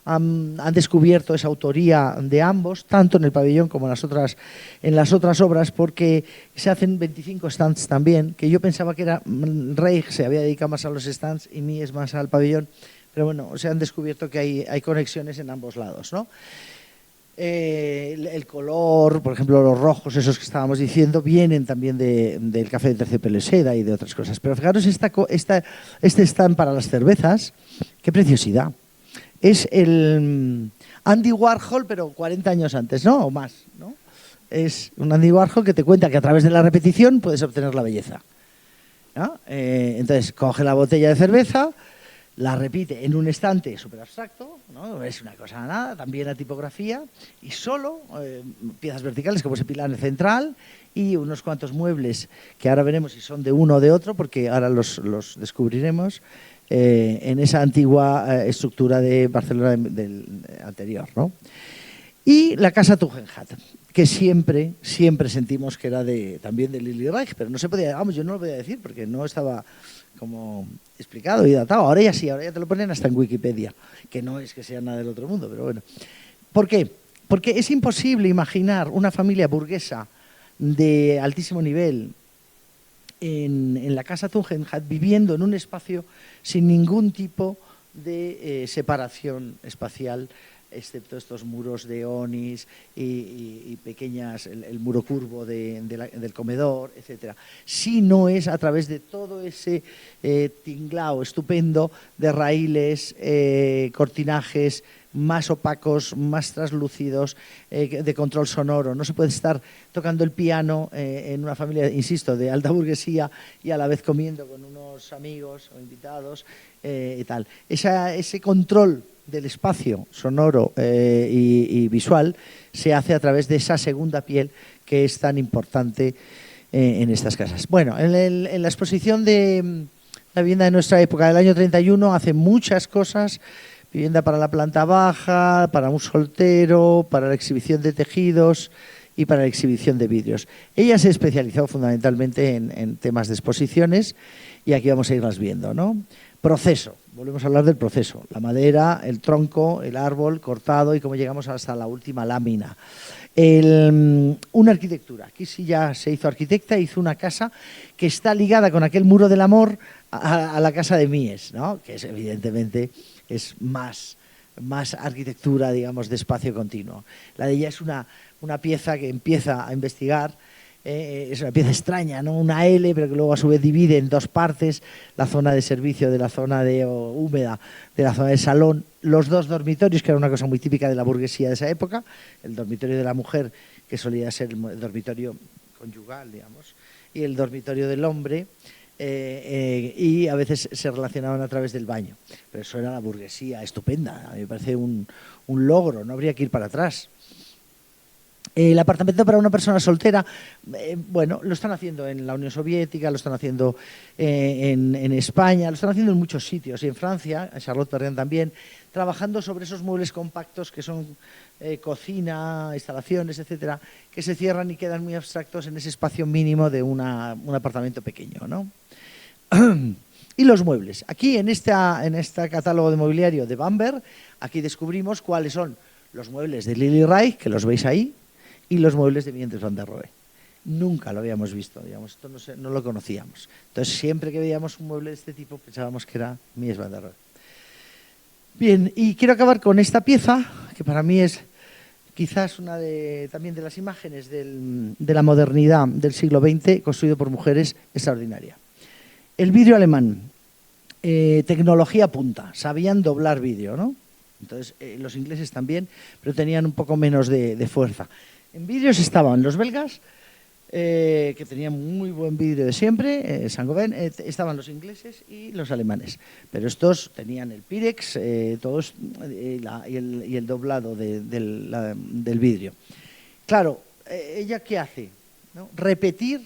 han descubierto esa autoría de ambos, tanto en el pabellón como en las otras obras, porque se hacen 25 stands también, que yo pensaba que era Reich, se había dedicado más a los stands y Mies más al pabellón, pero bueno, se han descubierto que hay conexiones en ambos lados, ¿no? El color, por ejemplo, los rojos, esos que estábamos diciendo, vienen también del café de terciopelo y seda y de otras cosas. Pero fijaros, este stand para las cervezas, qué preciosidad. Es el Andy Warhol, pero 40 años antes, ¿no? O más, ¿no? Es un Andy Warhol que te cuenta que a través de la repetición puedes obtener la belleza, ¿no? Entonces, coge la botella de cerveza, la repite en un estante súper abstracto, ¿no? Es una cosa de nada, también la tipografía, y solo piezas verticales como ese pilar central y unos cuantos muebles que ahora veremos si son de uno o de otro, porque ahora los descubriremos. En esa antigua estructura de Barcelona del anterior, ¿no? Y la casa Tugendhat, que siempre sentimos que era también de Lili Reich, pero no se podía, vamos, yo no lo podía decir porque no estaba como explicado y datado. Ahora ya sí, ahora ya te lo ponen hasta en Wikipedia, que no es que sea nada del otro mundo, pero bueno. ¿Por qué? Porque es imposible imaginar una familia burguesa de altísimo nivel en la casa Tugendhat viviendo en un espacio sin ningún tipo de separación espacial, excepto estos muros de onis y pequeñas, el muro curvo del comedor, etcétera. Si no es a través de todo ese tinglao estupendo de raíles, cortinajes más opacos, más translúcidos, de control sonoro. No se puede estar tocando el piano en una familia, insisto, de alta burguesía y a la vez comiendo con unos amigos o invitados y tal. Ese control del espacio sonoro y visual se hace a través de esa segunda piel que es tan importante en estas casas. Bueno, en la exposición de la vivienda de nuestra época del año 31 hace muchas cosas. Vivienda para la planta baja, para un soltero, para la exhibición de tejidos y para la exhibición de vidrios. Ella se especializó fundamentalmente en temas de exposiciones y aquí vamos a irlas viendo, ¿no? Proceso, volvemos a hablar del proceso. La madera, el tronco, el árbol cortado y cómo llegamos hasta la última lámina. Una arquitectura. Aquí sí ya se hizo arquitecta, hizo una casa que está ligada con aquel muro del amor a la casa de Mies, ¿no? Que es evidentemente es más arquitectura, digamos, de espacio continuo. La de ella es una pieza que empieza a investigar, es una pieza extraña, ¿no? Una L, pero que luego a su vez divide en dos partes, la zona de servicio de la zona húmeda, de la zona de salón, los dos dormitorios, que era una cosa muy típica de la burguesía de esa época, el dormitorio de la mujer, que solía ser el dormitorio conyugal, digamos, y el dormitorio del hombre, y a veces se relacionaban a través del baño. Pero eso era la burguesía estupenda, a mí me parece un logro, no habría que ir para atrás. El apartamento para una persona soltera, bueno, lo están haciendo en la Unión Soviética, lo están haciendo en España, lo están haciendo en muchos sitios, y en Francia, en Charlotte Perrin también, trabajando sobre esos muebles compactos que son cocina, instalaciones, etcétera, que se cierran y quedan muy abstractos en ese espacio mínimo de un apartamento pequeño, ¿no? Y los muebles. Aquí en este catálogo de mobiliario de Bamberg, aquí descubrimos cuáles son los muebles de Lili Reich, que los veis ahí, y los muebles de Vientes van der Rohe. Nunca lo habíamos visto, digamos, esto no lo conocíamos. Entonces, siempre que veíamos un mueble de este tipo, pensábamos que era Mies van der Rohe. Bien, y quiero acabar con esta pieza, que para mí es quizás una también de las imágenes de la modernidad del siglo XX, construido por mujeres, extraordinaria. El vidrio alemán, tecnología punta, sabían doblar vidrio, ¿no? Entonces, los ingleses también, pero tenían un poco menos de fuerza. En vidrios estaban los belgas, que tenían muy buen vidrio de siempre, Saint-Gobain, estaban los ingleses y los alemanes. Pero estos tenían el Pirex, todos, y el doblado del vidrio. Claro, ¿ella qué hace? ¿No? Repetir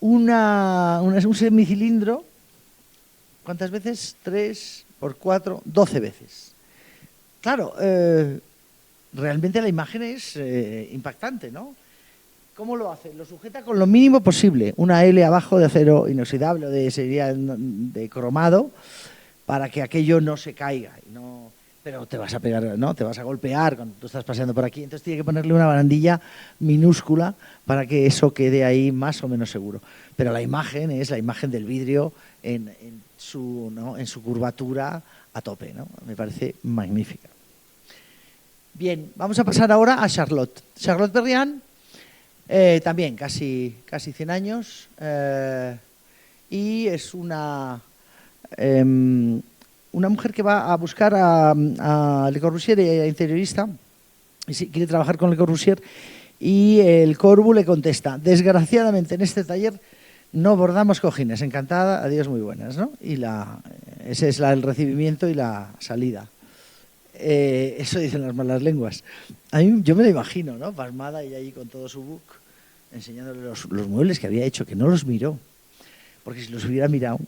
un semicilindro, ¿cuántas veces? 3 por 4, 12 veces. Claro, realmente la imagen es impactante, ¿no? ¿Cómo lo hace? Lo sujeta con lo mínimo posible, una L abajo de acero inoxidable o de cromado, para que aquello no se caiga. Pero te vas a pegar, ¿no? Te vas a golpear cuando tú estás paseando por aquí, entonces tiene que ponerle una barandilla minúscula para que eso quede ahí más o menos seguro. Pero la imagen es la imagen del vidrio en su curvatura a tope, ¿no? Me parece magnífica. Bien, vamos a pasar ahora a Charlotte. Charlotte Perrin, también casi 100 años, y es una mujer que va a buscar a Le Corbusier, interiorista, y quiere trabajar con Le Corbusier, y el Corbu le contesta: desgraciadamente en este taller no bordamos cojines, encantada, adiós, muy buenas, ¿no? Y ese es el recibimiento y la salida. Eso dicen las malas lenguas. Yo me lo imagino, ¿no? Pasmada, y allí con todo su book, enseñándole los muebles que había hecho, que no los miró, porque si los hubiera mirado,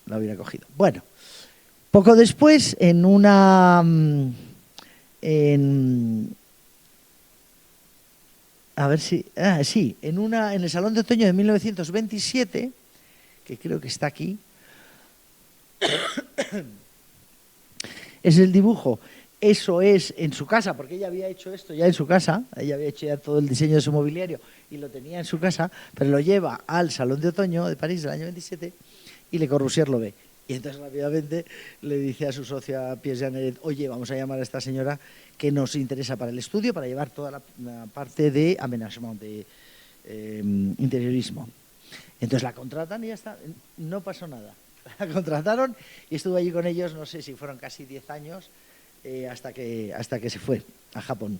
lo hubiera cogido. Bueno, poco después, en el Salón de Otoño de 1927, que creo que está aquí, es el dibujo. Eso es en su casa, porque ella había hecho esto ya en su casa, ella había hecho ya todo el diseño de su mobiliario y lo tenía en su casa, pero lo lleva al Salón de Otoño de París del año 27 y Le Corbusier lo ve. Y entonces rápidamente le dice a su socia Piers Janet: oye, vamos a llamar a esta señora que nos interesa para el estudio, para llevar toda la parte de aménagement, de interiorismo. Entonces la contratan y ya está, no pasó nada. La contrataron y estuvo allí con ellos, no sé si fueron casi 10 años, hasta que se fue a Japón.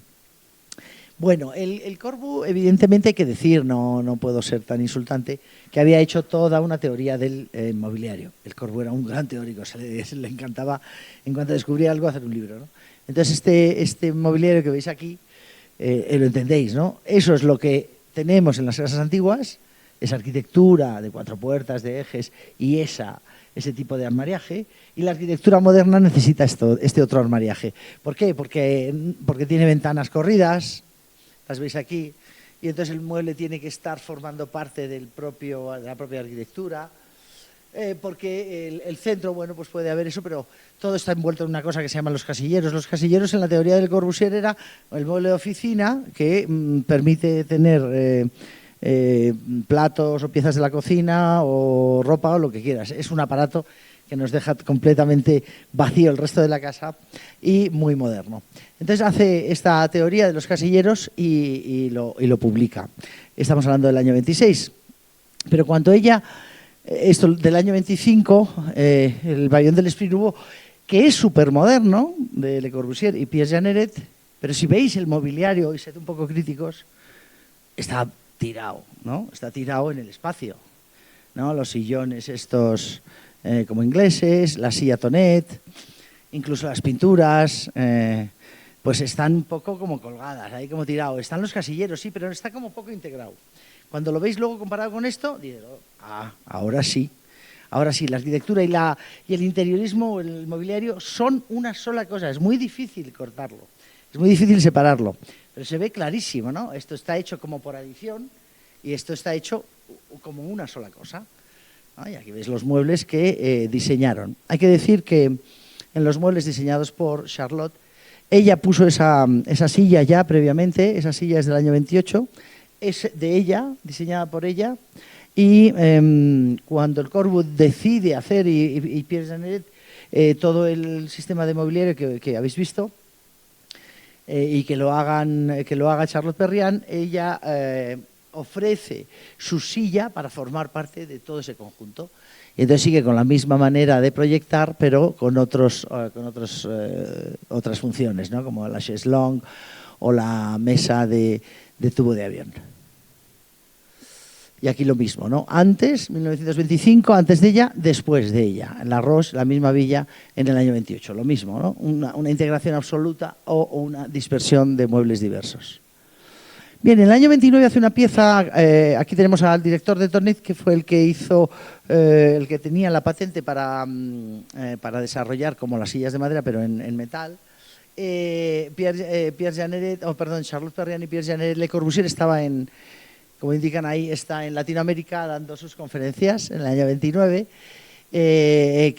Bueno, el Corbu, evidentemente hay que decir, no puedo ser tan insultante, que había hecho toda una teoría del mobiliario. El Corbu era un gran teórico, le encantaba, en cuanto descubría algo, hacer un libro, ¿no? Entonces este mobiliario que veis aquí, lo entendéis, ¿no? Eso es lo que tenemos en las casas antiguas, esa arquitectura de 4 puertas, de ejes y ese tipo de armariaje, y la arquitectura moderna necesita este otro armariaje. ¿Por qué? Porque tiene ventanas corridas, las veis aquí, y entonces el mueble tiene que estar formando parte de la propia arquitectura, porque el centro, bueno, pues puede haber eso, pero todo está envuelto en una cosa que se llama los casilleros. Los casilleros, en la teoría del Corbusier, era el mueble de oficina que permite tener platos o piezas de la cocina o ropa o lo que quieras. Es un aparato que nos deja completamente vacío el resto de la casa y muy moderno. Entonces hace esta teoría de los casilleros y lo publica. Estamos hablando del año 26. Pero cuando ella, esto del año 25, el Bayon de l'Esprit Nouveau, que es súper moderno, de Le Corbusier y Piers Janet, pero si veis el mobiliario y sed un poco críticos, está tirado, ¿no? Está tirado en el espacio. ¿no? Los sillones estos como ingleses, la silla Tonet, incluso las pinturas, pues están un poco como colgadas, ahí como tirado. Están los casilleros, sí, pero está como poco integrado. Cuando lo veis luego comparado con esto, dices, ahora sí. Ahora sí, la arquitectura y el interiorismo, el mobiliario, son una sola cosa. Es muy difícil cortarlo, es muy difícil separarlo. Pero se ve clarísimo, ¿no? Esto está hecho como por adición y esto está hecho como una sola cosa. Y aquí ves los muebles que diseñaron. Hay que decir que en los muebles diseñados por Charlotte, ella puso esa silla ya previamente, esa silla es del año 28, es de ella, diseñada por ella. Y cuando el Corwood decide hacer, y Pierre Janet, todo el sistema de mobiliario que habéis visto, y que lo haga Charlotte Perriand, ella ofrece su silla para formar parte de todo ese conjunto. Y entonces sigue con la misma manera de proyectar, pero con otras funciones, ¿no? Como la chaise longue o la mesa de tubo de avión. Y aquí lo mismo, ¿no? Antes, 1925, antes de ella, después de ella. En La Roche, la misma villa, en el año 28. Lo mismo, ¿no? Una integración absoluta o una dispersión de muebles diversos. Bien, en el año 29 hace una pieza, aquí tenemos al director de Tonet, que fue el que hizo, el que tenía la patente para desarrollar como las sillas de madera, pero en metal. Charlotte Perriand y Pierre Janet Le Corbusier estaba como indican ahí, está en Latinoamérica dando sus conferencias en el año 29, y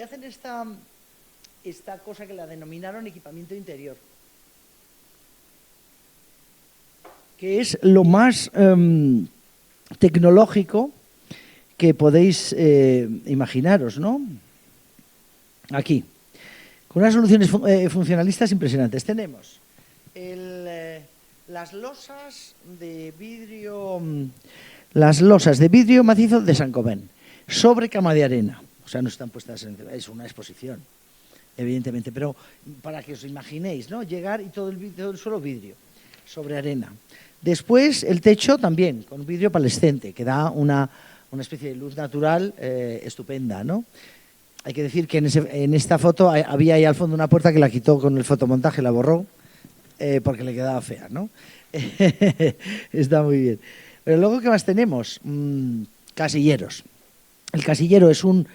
hacen esta cosa que la denominaron equipamiento interior, que es lo más tecnológico que podéis imaginaros, ¿no? Aquí, con unas soluciones funcionalistas impresionantes. Tenemos las losas de vidrio macizo de Saint-Gobain sobre cama de arena. O sea, no están puestas es una exposición, evidentemente, pero para que os imaginéis, ¿no? Llegar y todo el suelo vidrio sobre arena. Después el techo también con vidrio palescente, que da una especie de luz natural estupenda, ¿no? Hay que decir que en esta foto había ahí al fondo una puerta que la quitó con el fotomontaje, la borró, porque le quedaba fea, ¿no? Está muy bien. Pero luego, ¿qué más tenemos? Casilleros. El casillero es un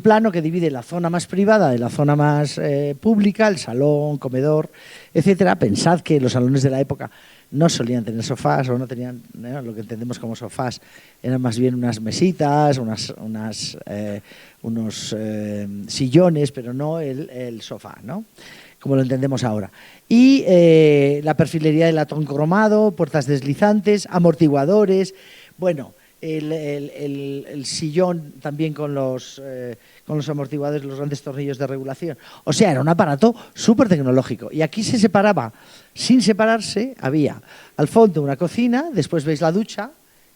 plano que divide la zona más privada de la zona más pública, el salón, comedor, etcétera. Pensad que los salones de la época no solían tener sofás o no tenían lo que entendemos como sofás, eran más bien unas mesitas, unos sillones, pero no el sofá, ¿no? Como lo entendemos ahora. Y la perfilería de latón cromado, puertas deslizantes, amortiguadores, bueno, el sillón también con los amortiguadores, los grandes tornillos de regulación. O sea, era un aparato súper tecnológico. Y aquí se separaba, sin separarse, había al fondo una cocina, después veis la ducha,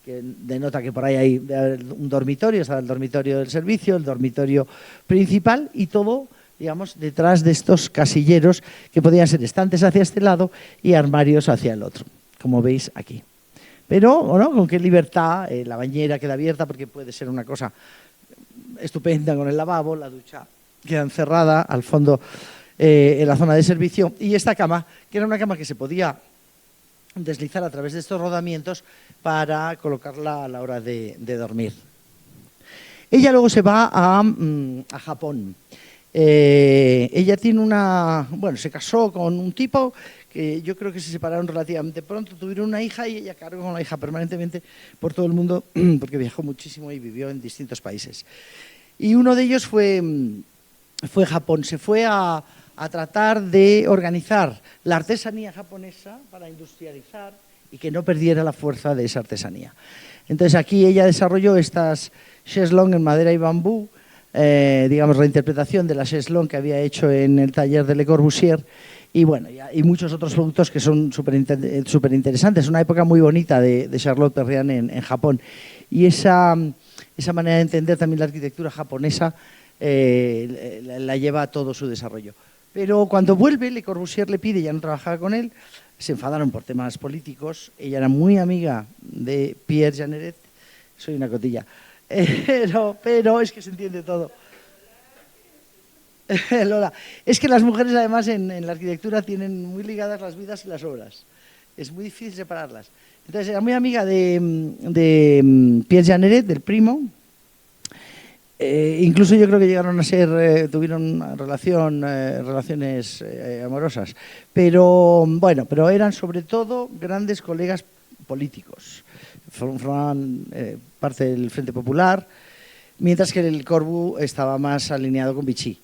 que denota que por ahí hay un dormitorio, está el dormitorio del servicio, el dormitorio principal y todo, digamos, detrás de estos casilleros que podían ser estantes hacia este lado y armarios hacia el otro, como veis aquí. Pero, ¿no? Con qué libertad, la bañera queda abierta porque puede ser una cosa estupenda con el lavabo, la ducha queda encerrada al fondo en la zona de servicio y esta cama, que era una cama que se podía deslizar a través de estos rodamientos para colocarla a la hora de dormir. Ella luego se va a Japón. Ella tiene se casó con un tipo que yo creo que se separaron relativamente pronto, tuvieron una hija y ella cargó con la hija permanentemente por todo el mundo porque viajó muchísimo y vivió en distintos países. Y uno de ellos fue Japón, se fue a tratar de organizar la artesanía japonesa para industrializar y que no perdiera la fuerza de esa artesanía. Entonces aquí ella desarrolló estas chaise longue en madera y bambú, digamos, la interpretación de la chaise longue que había hecho en el taller de Le Corbusier y bueno, y muchos otros productos que son súper interesantes. Es una época muy bonita de Charlotte Perriand en Japón y esa manera de entender también la arquitectura japonesa la lleva a todo su desarrollo. Pero cuando vuelve, Le Corbusier le pide, ya no trabajaba con él, se enfadaron por temas políticos. Ella era muy amiga de Pierre Jeanneret, soy una cotilla, pero es que se entiende todo. Lola, es que las mujeres además en la arquitectura tienen muy ligadas las vidas y las obras. Es muy difícil separarlas. Entonces era muy amiga de Pierre Jeanneret, del primo. Incluso yo creo que llegaron a ser, tuvieron relaciones amorosas. Pero bueno, pero eran sobre todo grandes colegas políticos. Formaban parte del Frente Popular, mientras que el Corbu estaba más alineado con Vichy.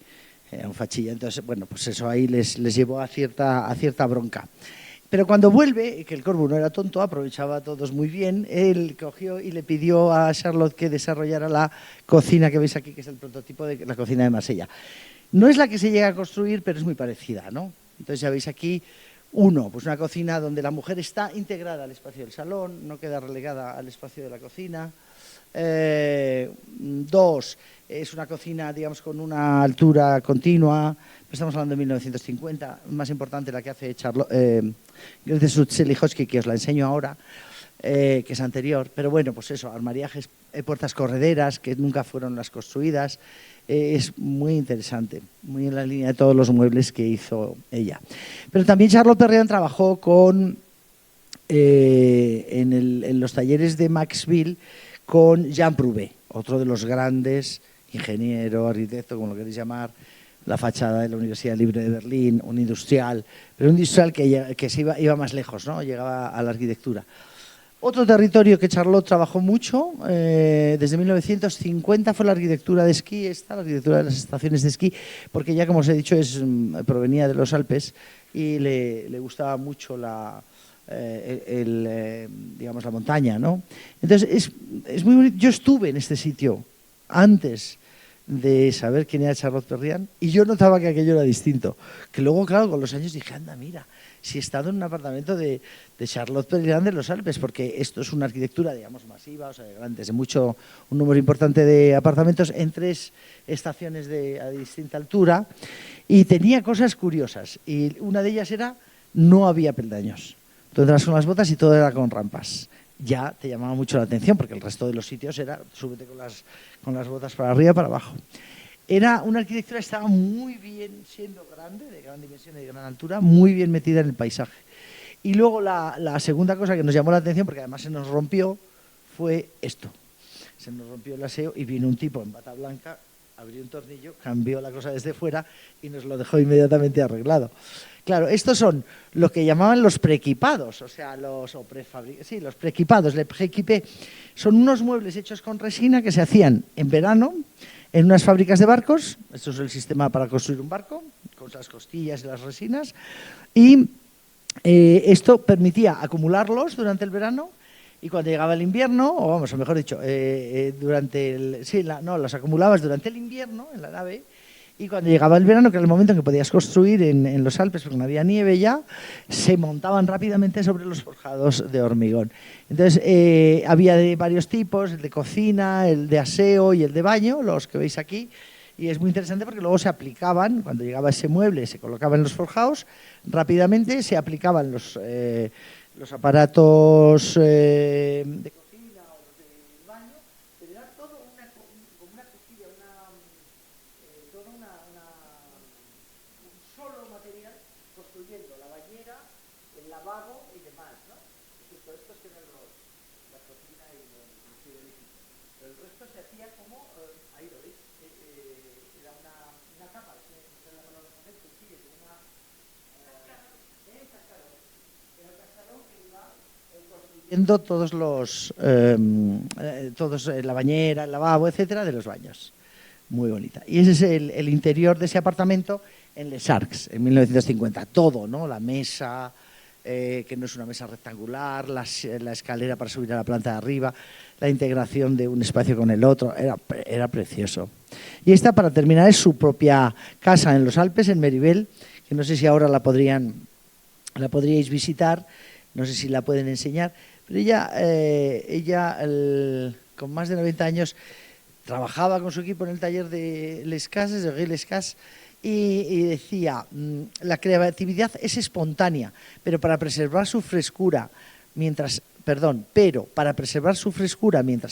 Un fachilla. Entonces, bueno, pues eso ahí les llevó a cierta bronca. Pero cuando vuelve, que el Corbu no era tonto, aprovechaba a todos muy bien, él cogió y le pidió a Charlotte que desarrollara la cocina que veis aquí, que es el prototipo de la cocina de Marsella. No es la que se llega a construir, pero es muy parecida, ¿no? Entonces ya veis aquí, pues una cocina donde la mujer está integrada al espacio del salón, no queda relegada al espacio de la cocina. 2, es una cocina, digamos, con una altura continua. Estamos hablando de 1950, más importante la que hace Grete Selichowski, que os la enseño ahora, que es anterior. Pero bueno, pues eso, armariajes, puertas correderas, que nunca fueron las construidas. Es muy interesante, muy en la línea de todos los muebles que hizo ella. Pero también Charlotte Perriand trabajó en los talleres de Maxville con Jean Prouvé, otro de los grandes ingeniero, arquitecto, como lo queréis llamar, la fachada de la Universidad Libre de Berlín, un industrial, pero un industrial que iba más lejos, ¿no? Llegaba a la arquitectura. Otro territorio que Charlotte trabajó mucho, desde 1950, fue la arquitectura de esquí, la arquitectura de las estaciones de esquí, porque ya, como os he dicho, provenía de los Alpes y le gustaba mucho digamos, la montaña, ¿no? Entonces, es muy bonito. Yo estuve en este sitio antes de saber quién era Charlotte Perriand y yo notaba que aquello era distinto. Que luego, claro, con los años dije, anda, mira, si he estado en un apartamento de Charlotte Perriand de los Alpes, porque esto es una arquitectura, digamos, masiva, o sea, grande, de un número importante de apartamentos en 3 estaciones a distinta altura, y tenía cosas curiosas. Y una de ellas era, no había peldaños. Tú entras con las botas y todo era con rampas. Ya te llamaba mucho la atención porque el resto de los sitios era súbete con las botas para arriba y para abajo. Era una arquitectura que estaba muy bien, siendo grande, de gran dimensión y de gran altura, muy bien metida en el paisaje. Y luego la segunda cosa que nos llamó la atención, porque además se nos rompió, fue esto. Se nos rompió el aseo y vino un tipo en bata blanca, abrió un tornillo, cambió la cosa desde fuera y nos lo dejó inmediatamente arreglado. Claro, estos son lo que llamaban los preequipados, o sea, los preequipados, les prééquipés. Son unos muebles hechos con resina que se hacían en verano en unas fábricas de barcos. Esto es el sistema para construir un barco, con las costillas y las resinas. Y esto permitía acumularlos durante el verano y cuando llegaba el invierno, o vamos, o mejor dicho, los acumulabas durante el invierno en la nave. Y cuando llegaba el verano, que era el momento en que podías construir en los Alpes, porque no había nieve ya, se montaban rápidamente sobre los forjados de hormigón. Entonces, había de varios tipos, el de cocina, el de aseo y el de baño, los que veis aquí. Y es muy interesante porque luego se aplicaban, cuando llegaba ese mueble, se colocaba en los forjados, rápidamente se aplicaban los aparatos de cocina o los de baño, pero era todo como una costilla, un solo material construyendo la bañera, el lavabo y demás, ¿no? Estos que eran la cocina y los frigoríficos. Pero el resto se hacía como, ahí lo veis, era una capa, era el cascarón que iba construyendo todos la bañera, el lavabo, etcétera, de los baños. Muy bonita. Y ese es el interior de ese apartamento en Les Arcs, en 1950. Todo, ¿no? La mesa, que no es una mesa rectangular, la escalera para subir a la planta de arriba, la integración de un espacio con el otro, era precioso. Y esta, para terminar, es su propia casa en los Alpes, en Méribel, que no sé si ahora la podríais visitar, no sé si la pueden enseñar, pero ella con más de 90 años, trabajaba con su equipo en el taller de Les Cases, de Guy Lescas, y decía, la creatividad es espontánea, pero para preservar su frescura mientras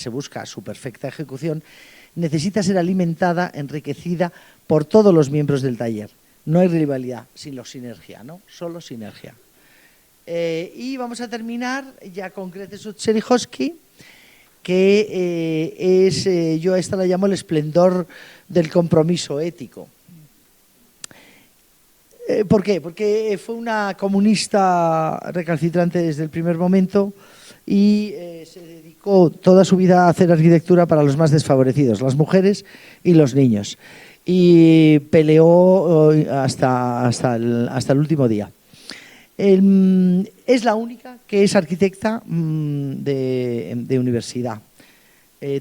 se busca su perfecta ejecución, necesita ser alimentada, enriquecida por todos los miembros del taller. No hay rivalidad, sino sinergia, ¿no? Solo sinergia. Y vamos a terminar ya con Grete Cherzychovsky, que yo a esta la llamo el esplendor del compromiso ético. ¿Por qué? Porque fue una comunista recalcitrante desde el primer momento y se dedicó toda su vida a hacer arquitectura para los más desfavorecidos, las mujeres y los niños. Y peleó hasta el último día. Es la única que es arquitecta de universidad.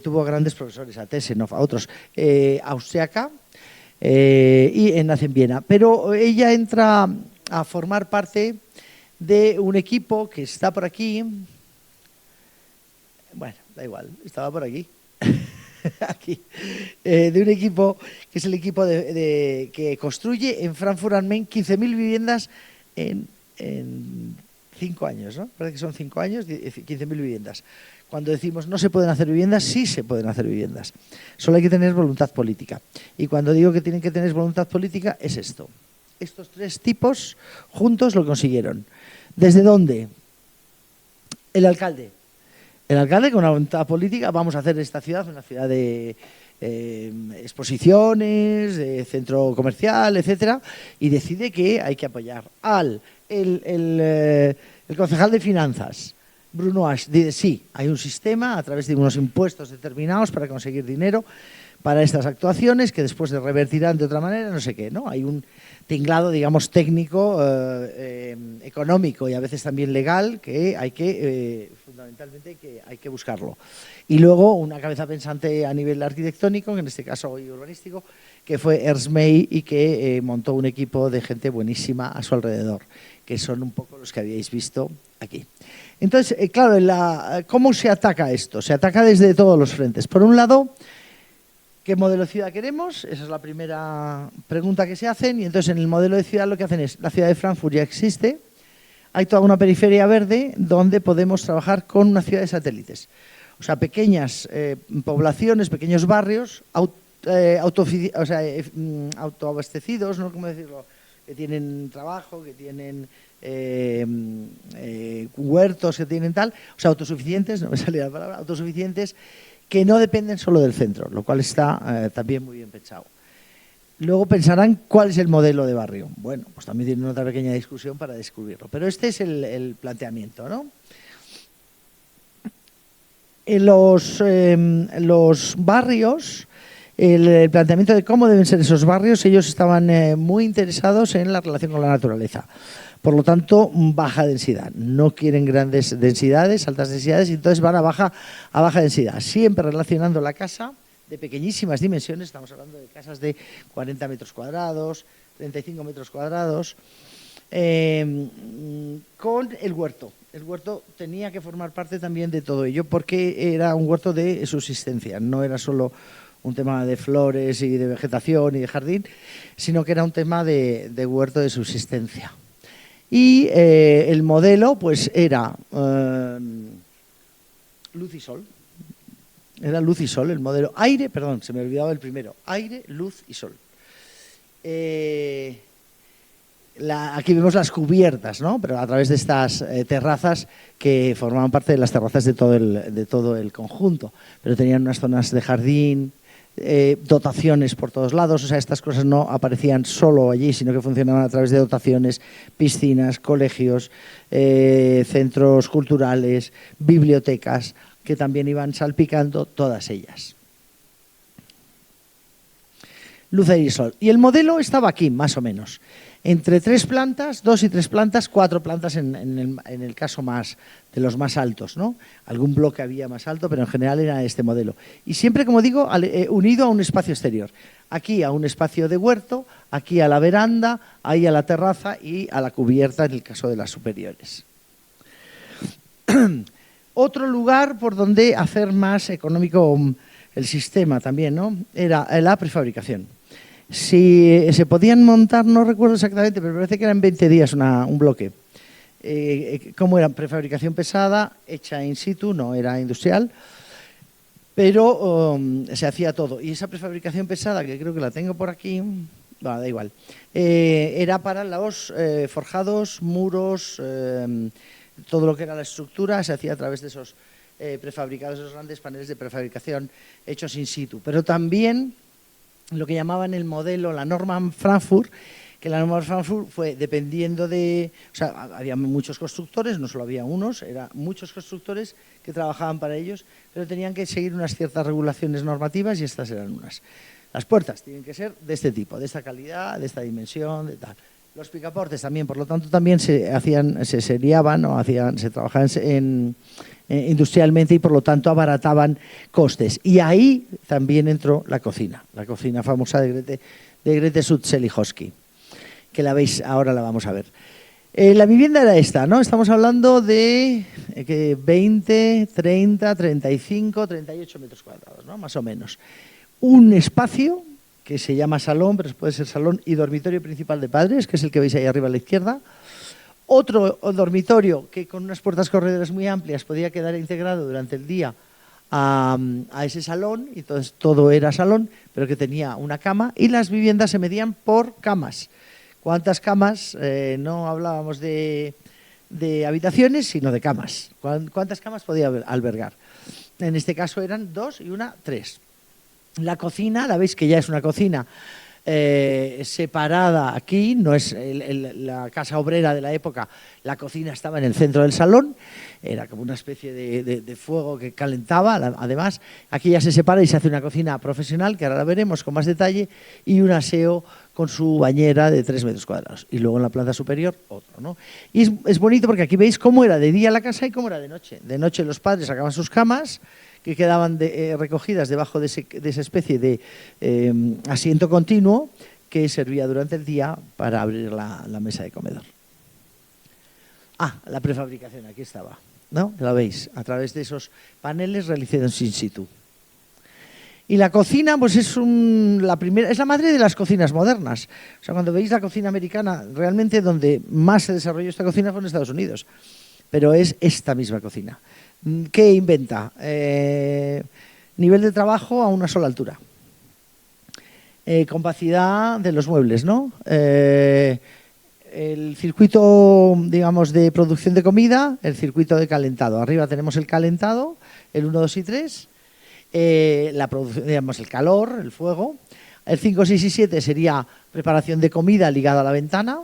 Tuvo grandes profesores, a Tesenov, a otros, austriaca, y nace en Viena. Pero ella entra a formar parte de un equipo que está por aquí. Bueno, da igual, estaba por aquí. Aquí. De un equipo que es el equipo que construye en Frankfurt am Main 15.000 viviendas en 5 años, ¿no? Parece que son 5 años, 15.000 viviendas. Cuando decimos no se pueden hacer viviendas, sí se pueden hacer viviendas. Solo hay que tener voluntad política. Y cuando digo que tienen que tener voluntad política, es esto. Estos 3 tipos juntos lo consiguieron. ¿Desde dónde? El alcalde. El alcalde, con una voluntad política, vamos a hacer esta ciudad una ciudad de exposiciones, de centro comercial, etcétera, y decide que hay que apoyar el concejal de finanzas, Bruno Asch, dice sí, hay un sistema a través de unos impuestos determinados para conseguir dinero para estas actuaciones que después se revertirán de otra manera, no sé qué, ¿no? Hay un tinglado, digamos, técnico, económico y a veces también legal que hay que, fundamentalmente, que hay que buscarlo. Y luego una cabeza pensante a nivel arquitectónico, en este caso y urbanístico, que fue Ernst May y que montó un equipo de gente buenísima a su alrededor, que son un poco los que habíais visto aquí. Entonces, claro, ¿cómo se ataca esto? Se ataca desde todos los frentes. Por un lado, ¿qué modelo de ciudad queremos? Esa es la primera pregunta que se hacen. Y entonces en el modelo de ciudad lo que hacen es, la ciudad de Frankfurt ya existe, hay toda una periferia verde donde podemos trabajar con una ciudad de satélites. O sea, pequeñas poblaciones, pequeños barrios, autoabastecidos, ¿no? ¿Cómo decirlo? Que tienen trabajo, que tienen huertos, que tienen tal, o sea, autosuficientes, no me salía la palabra, autosuficientes, que no dependen solo del centro, lo cual está también muy bien pensado. Luego pensarán cuál es el modelo de barrio. Bueno, pues también tienen otra pequeña discusión para descubrirlo, pero este es el planteamiento, ¿no? En los barrios, el planteamiento de cómo deben ser esos barrios, ellos estaban muy interesados en la relación con la naturaleza. Por lo tanto, baja densidad. No quieren grandes densidades, altas densidades, y entonces van a baja densidad. Siempre relacionando la casa de pequeñísimas dimensiones, estamos hablando de casas de 40 metros cuadrados, 35 metros cuadrados, con el huerto. El huerto tenía que formar parte también de todo ello porque era un huerto de subsistencia, no era solo un tema de flores y de vegetación y de jardín, sino que era un tema de huerto de subsistencia. Y el modelo pues era luz y sol. Era luz y sol el modelo. Aire, perdón, se me olvidaba el primero. Aire, luz y sol. Aquí vemos las cubiertas, ¿no? Pero a través de estas terrazas que formaban parte de las terrazas de todo el conjunto. Pero tenían unas zonas de jardín, dotaciones por todos lados. O sea, estas cosas no aparecían solo allí, sino que funcionaban a través de dotaciones, piscinas, colegios, centros culturales, bibliotecas, que también iban salpicando todas ellas. Luz, aire y sol. Y el modelo estaba aquí, más o menos. Entre 3 plantas, 2 y 3 plantas, 4 plantas en el caso más de los más altos, ¿no? Algún bloque había más alto, pero en general era este modelo. Y siempre, como digo, unido a un espacio exterior. Aquí a un espacio de huerto, aquí a la veranda, ahí a la terraza y a la cubierta en el caso de las superiores. Otro lugar por donde hacer más económico el sistema también, ¿no? Era la prefabricación. Si se podían montar, no recuerdo exactamente, pero parece que eran 20 días un bloque. ¿Cómo era? Prefabricación pesada, hecha in situ, no era industrial, pero se hacía todo. Y esa prefabricación pesada, que creo que la tengo por aquí, bueno, da igual, era para los forjados, muros, todo lo que era la estructura se hacía a través de esos prefabricados, esos grandes paneles de prefabricación hechos in situ. Pero también lo que llamaban el modelo, la norma Frankfurt, que la norma Frankfurt fue dependiendo de... O sea, había muchos constructores, no solo había unos, eran muchos constructores que trabajaban para ellos, pero tenían que seguir unas ciertas regulaciones normativas y estas eran unas. Las puertas tienen que ser de este tipo, de esta calidad, de esta dimensión, de tal. Los picaportes también, por lo tanto, también se seriaban o se trabajaban industrialmente y, por lo tanto, abarataban costes. Y ahí también entró la cocina famosa de Grete Sutz-Celichowski, que la veis ahora, la vamos a ver. La vivienda era esta, ¿no? Estamos hablando de 20, 30, 35, 38 metros cuadrados, ¿no? Más o menos. Un espacio que se llama salón, pero puede ser salón y dormitorio principal de padres, que es el que veis ahí arriba a la izquierda. Otro dormitorio que con unas puertas correderas muy amplias podía quedar integrado durante el día a ese salón, y entonces todo era salón, pero que tenía una cama, y las viviendas se medían por camas. ¿Cuántas camas? No hablábamos de habitaciones, sino de camas. ¿Cuántas camas podía albergar? En este caso eran 2 y 3. La cocina, la veis que ya es una cocina separada aquí, no es la casa obrera de la época, la cocina estaba en el centro del salón, era como una especie de fuego que calentaba, además aquí ya se separa y se hace una cocina profesional, que ahora la veremos con más detalle, y un aseo con su bañera de 3 metros cuadrados, y luego en la planta superior otro, ¿no? Y es bonito porque aquí veis cómo era de día la casa y cómo era de noche. De noche los padres sacaban sus camas, que quedaban recogidas debajo de esa especie de asiento continuo que servía durante el día para abrir la mesa de comedor. La prefabricación, aquí estaba, ¿no? La veis, a través de esos paneles realizados in situ. Y la cocina, pues es la madre de las cocinas modernas. O sea, cuando veis la cocina americana, realmente donde más se desarrolló esta cocina fue en Estados Unidos. Pero es esta misma cocina. ¿Qué inventa? Nivel de trabajo a una sola altura. Compacidad de los muebles, ¿no? El circuito, digamos, de producción de comida, el circuito de calentado. Arriba tenemos el calentado, el 1, 2 y 3. La producción, digamos, el calor, el fuego. El 5, 6 y 7 sería preparación de comida ligada a la ventana.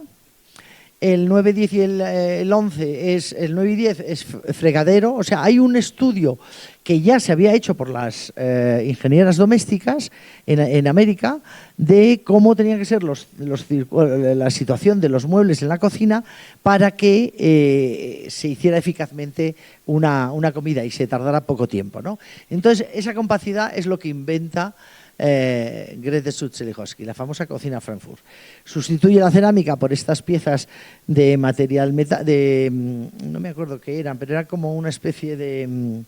El 9, 10 y el 11 el 9 y 10 es fregadero. O sea, hay un estudio que ya se había hecho por las ingenieras domésticas en América de cómo tenía que ser la situación de los muebles en la cocina para que se hiciera eficazmente una comida y se tardara poco tiempo, ¿no? Entonces, esa capacidad es lo que inventa Grete Sutz-Celichowski, la famosa cocina Frankfurt. Sustituye la cerámica por estas piezas de material no me acuerdo qué eran, pero era como una especie de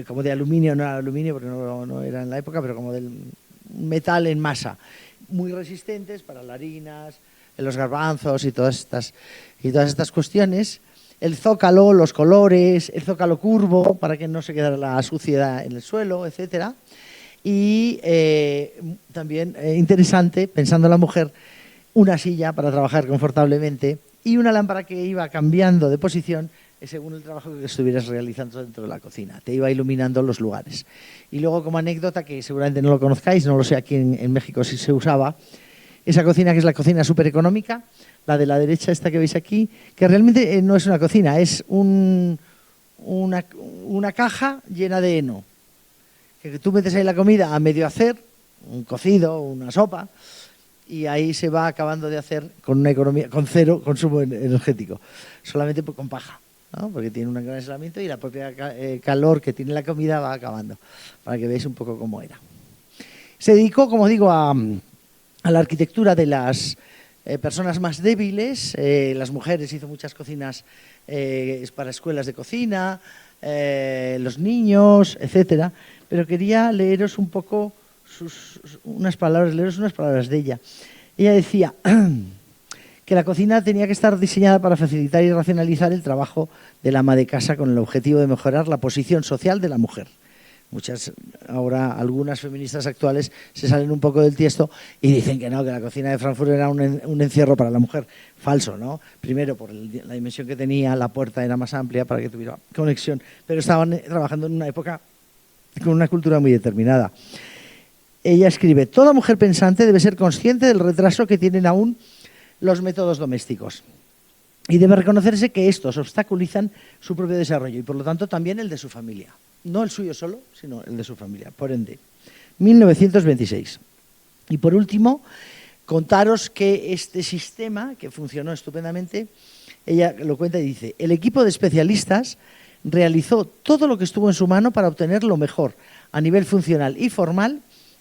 como de aluminio, no era aluminio porque no era en la época, pero como del metal en masa, muy resistentes para las harinas, los garbanzos y todas estas cuestiones. El zócalo, los colores, el zócalo curvo para que no se quedara la suciedad en el suelo, etcétera. Y también interesante, pensando en la mujer, una silla para trabajar confortablemente y una lámpara que iba cambiando de posición según el trabajo que estuvieras realizando dentro de la cocina. Te iba iluminando los lugares. Y luego, como anécdota, que seguramente no lo conozcáis, no lo sé aquí en México si se usaba, esa cocina que es la cocina súper económica, la de la derecha, esta que veis aquí, que realmente no es una cocina, es una caja llena de heno. Que tú metes ahí la comida a medio hacer, un cocido, una sopa, y ahí se va acabando de hacer con una economía, con cero consumo energético, solamente con paja, ¿no? Porque tiene un gran aislamiento y la propia calor que tiene la comida va acabando, para que veáis un poco cómo era. Se dedicó, como digo, a la arquitectura de las personas más débiles. Las mujeres, hizo muchas cocinas para escuelas de cocina, los niños, etcétera. Pero quería leeros un poco unas palabras, leeros unas palabras de ella. Ella decía que la cocina tenía que estar diseñada para facilitar y racionalizar el trabajo del ama de casa con el objetivo de mejorar la posición social de la mujer. Algunas feministas actuales se salen un poco del tiesto y dicen que no, que la cocina de Frankfurt era un encierro para la mujer. Falso, ¿no? Primero, por la dimensión que tenía, la puerta era más amplia para que tuviera conexión, pero estaban trabajando en una época con una cultura muy determinada. Ella escribe: toda mujer pensante debe ser consciente del retraso que tienen aún los métodos domésticos y debe reconocerse que estos obstaculizan su propio desarrollo y por lo tanto también el de su familia. No el suyo solo, sino el de su familia. Por ende, 1926. Y por último, contaros que este sistema, que funcionó estupendamente, ella lo cuenta y dice: el equipo de especialistas realizó todo lo que estuvo en su mano para obtener lo mejor a nivel funcional y formal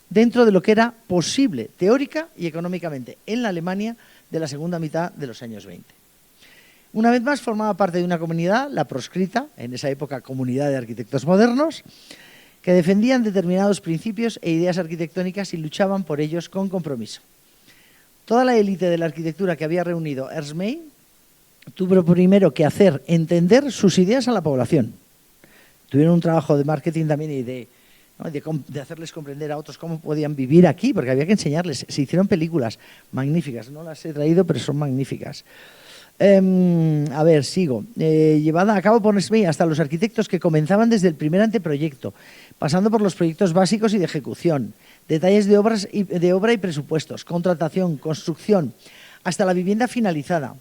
dentro de lo que era posible teórica y económicamente en la Alemania de la segunda mitad de los años 20. Una vez más formaba parte de una comunidad, la proscrita, en esa época Comunidad de Arquitectos Modernos, que defendían determinados principios e ideas arquitectónicas y luchaban por ellos con compromiso. Toda la élite de la arquitectura que había reunido Ernst May tuvo primero que hacer entender sus ideas a la población. Tuvieron un trabajo de marketing también y de hacerles comprender a otros cómo podían vivir aquí, porque había que enseñarles. Se hicieron películas magníficas, no las he traído, pero son magníficas. A ver, sigo. Llevada a cabo por Ernst May hasta los arquitectos que comenzaban desde el primer anteproyecto, pasando por los proyectos básicos y de ejecución, detalles de obra y presupuestos, contratación, construcción, hasta la vivienda finalizada.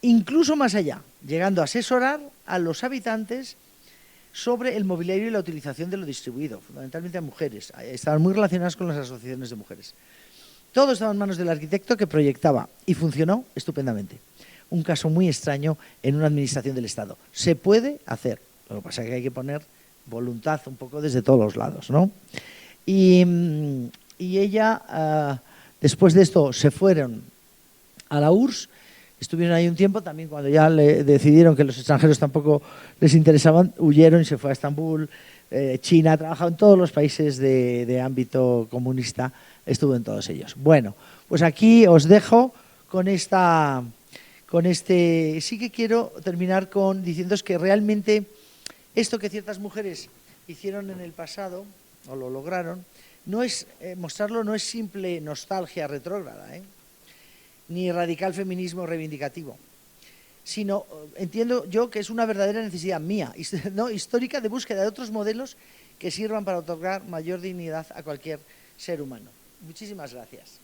Incluso más allá, llegando a asesorar a los habitantes sobre el mobiliario y la utilización de lo distribuido, fundamentalmente a mujeres. Estaban muy relacionadas con las asociaciones de mujeres. Todo estaba en manos del arquitecto que proyectaba y funcionó estupendamente. Un caso muy extraño en una administración del Estado. Se puede hacer, lo que pasa es que hay que poner voluntad un poco desde todos los lados, ¿no? Y ella, después de esto, se fueron a la URSS, estuvieron ahí un tiempo, también cuando ya decidieron que los extranjeros tampoco les interesaban, huyeron y se fue a Estambul, China, ha trabajado en todos los países de ámbito comunista, estuvo en todos ellos. Bueno, pues aquí os dejo con sí que quiero terminar diciéndoos que realmente esto que ciertas mujeres hicieron en el pasado, o lo lograron, no es mostrarlo, no es simple nostalgia retrógrada, ni radical feminismo reivindicativo, sino entiendo yo que es una verdadera necesidad mía, ¿no?, histórica, de búsqueda de otros modelos que sirvan para otorgar mayor dignidad a cualquier ser humano. Muchísimas gracias.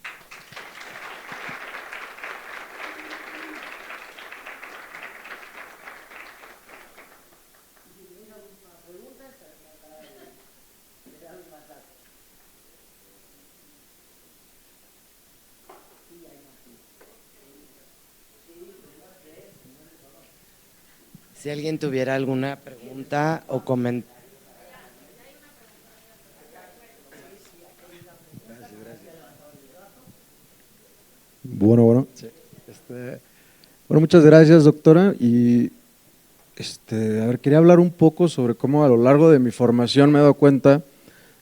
Si alguien tuviera alguna pregunta o comentario. Bueno. Sí. Muchas gracias, doctora. Y quería hablar un poco sobre cómo a lo largo de mi formación me he dado cuenta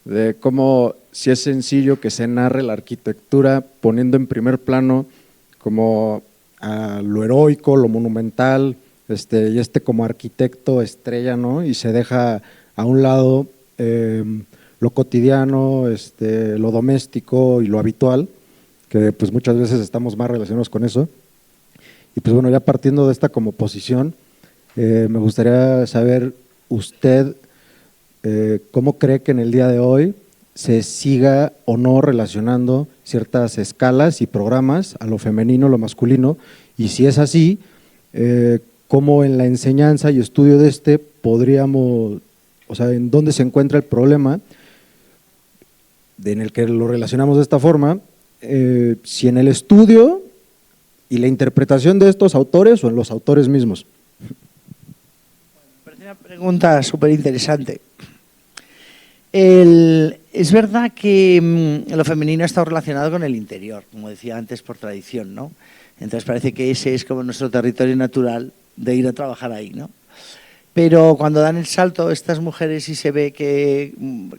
de cómo si es sencillo que se narre la arquitectura poniendo en primer plano como a lo heroico, lo monumental, y como arquitecto estrella, ¿no? Y se deja a un lado lo cotidiano, lo doméstico y lo habitual, que pues muchas veces estamos más relacionados con eso. Y pues bueno, ya partiendo de esta como posición, me gustaría saber usted cómo cree que en el día de hoy se siga o no relacionando ciertas escalas y programas a lo femenino, lo masculino, y si es así, cómo en la enseñanza y estudio de podríamos, o sea, en dónde se encuentra el problema en el que lo relacionamos de esta forma, si en el estudio y la interpretación de estos autores o en los autores mismos. Me parece una pregunta súper interesante. Es verdad que lo femenino ha estado relacionado con el interior, como decía antes, por tradición, ¿no? Entonces parece que ese es como nuestro territorio natural de ir a trabajar ahí, ¿no? Pero cuando dan el salto estas mujeres y se ve que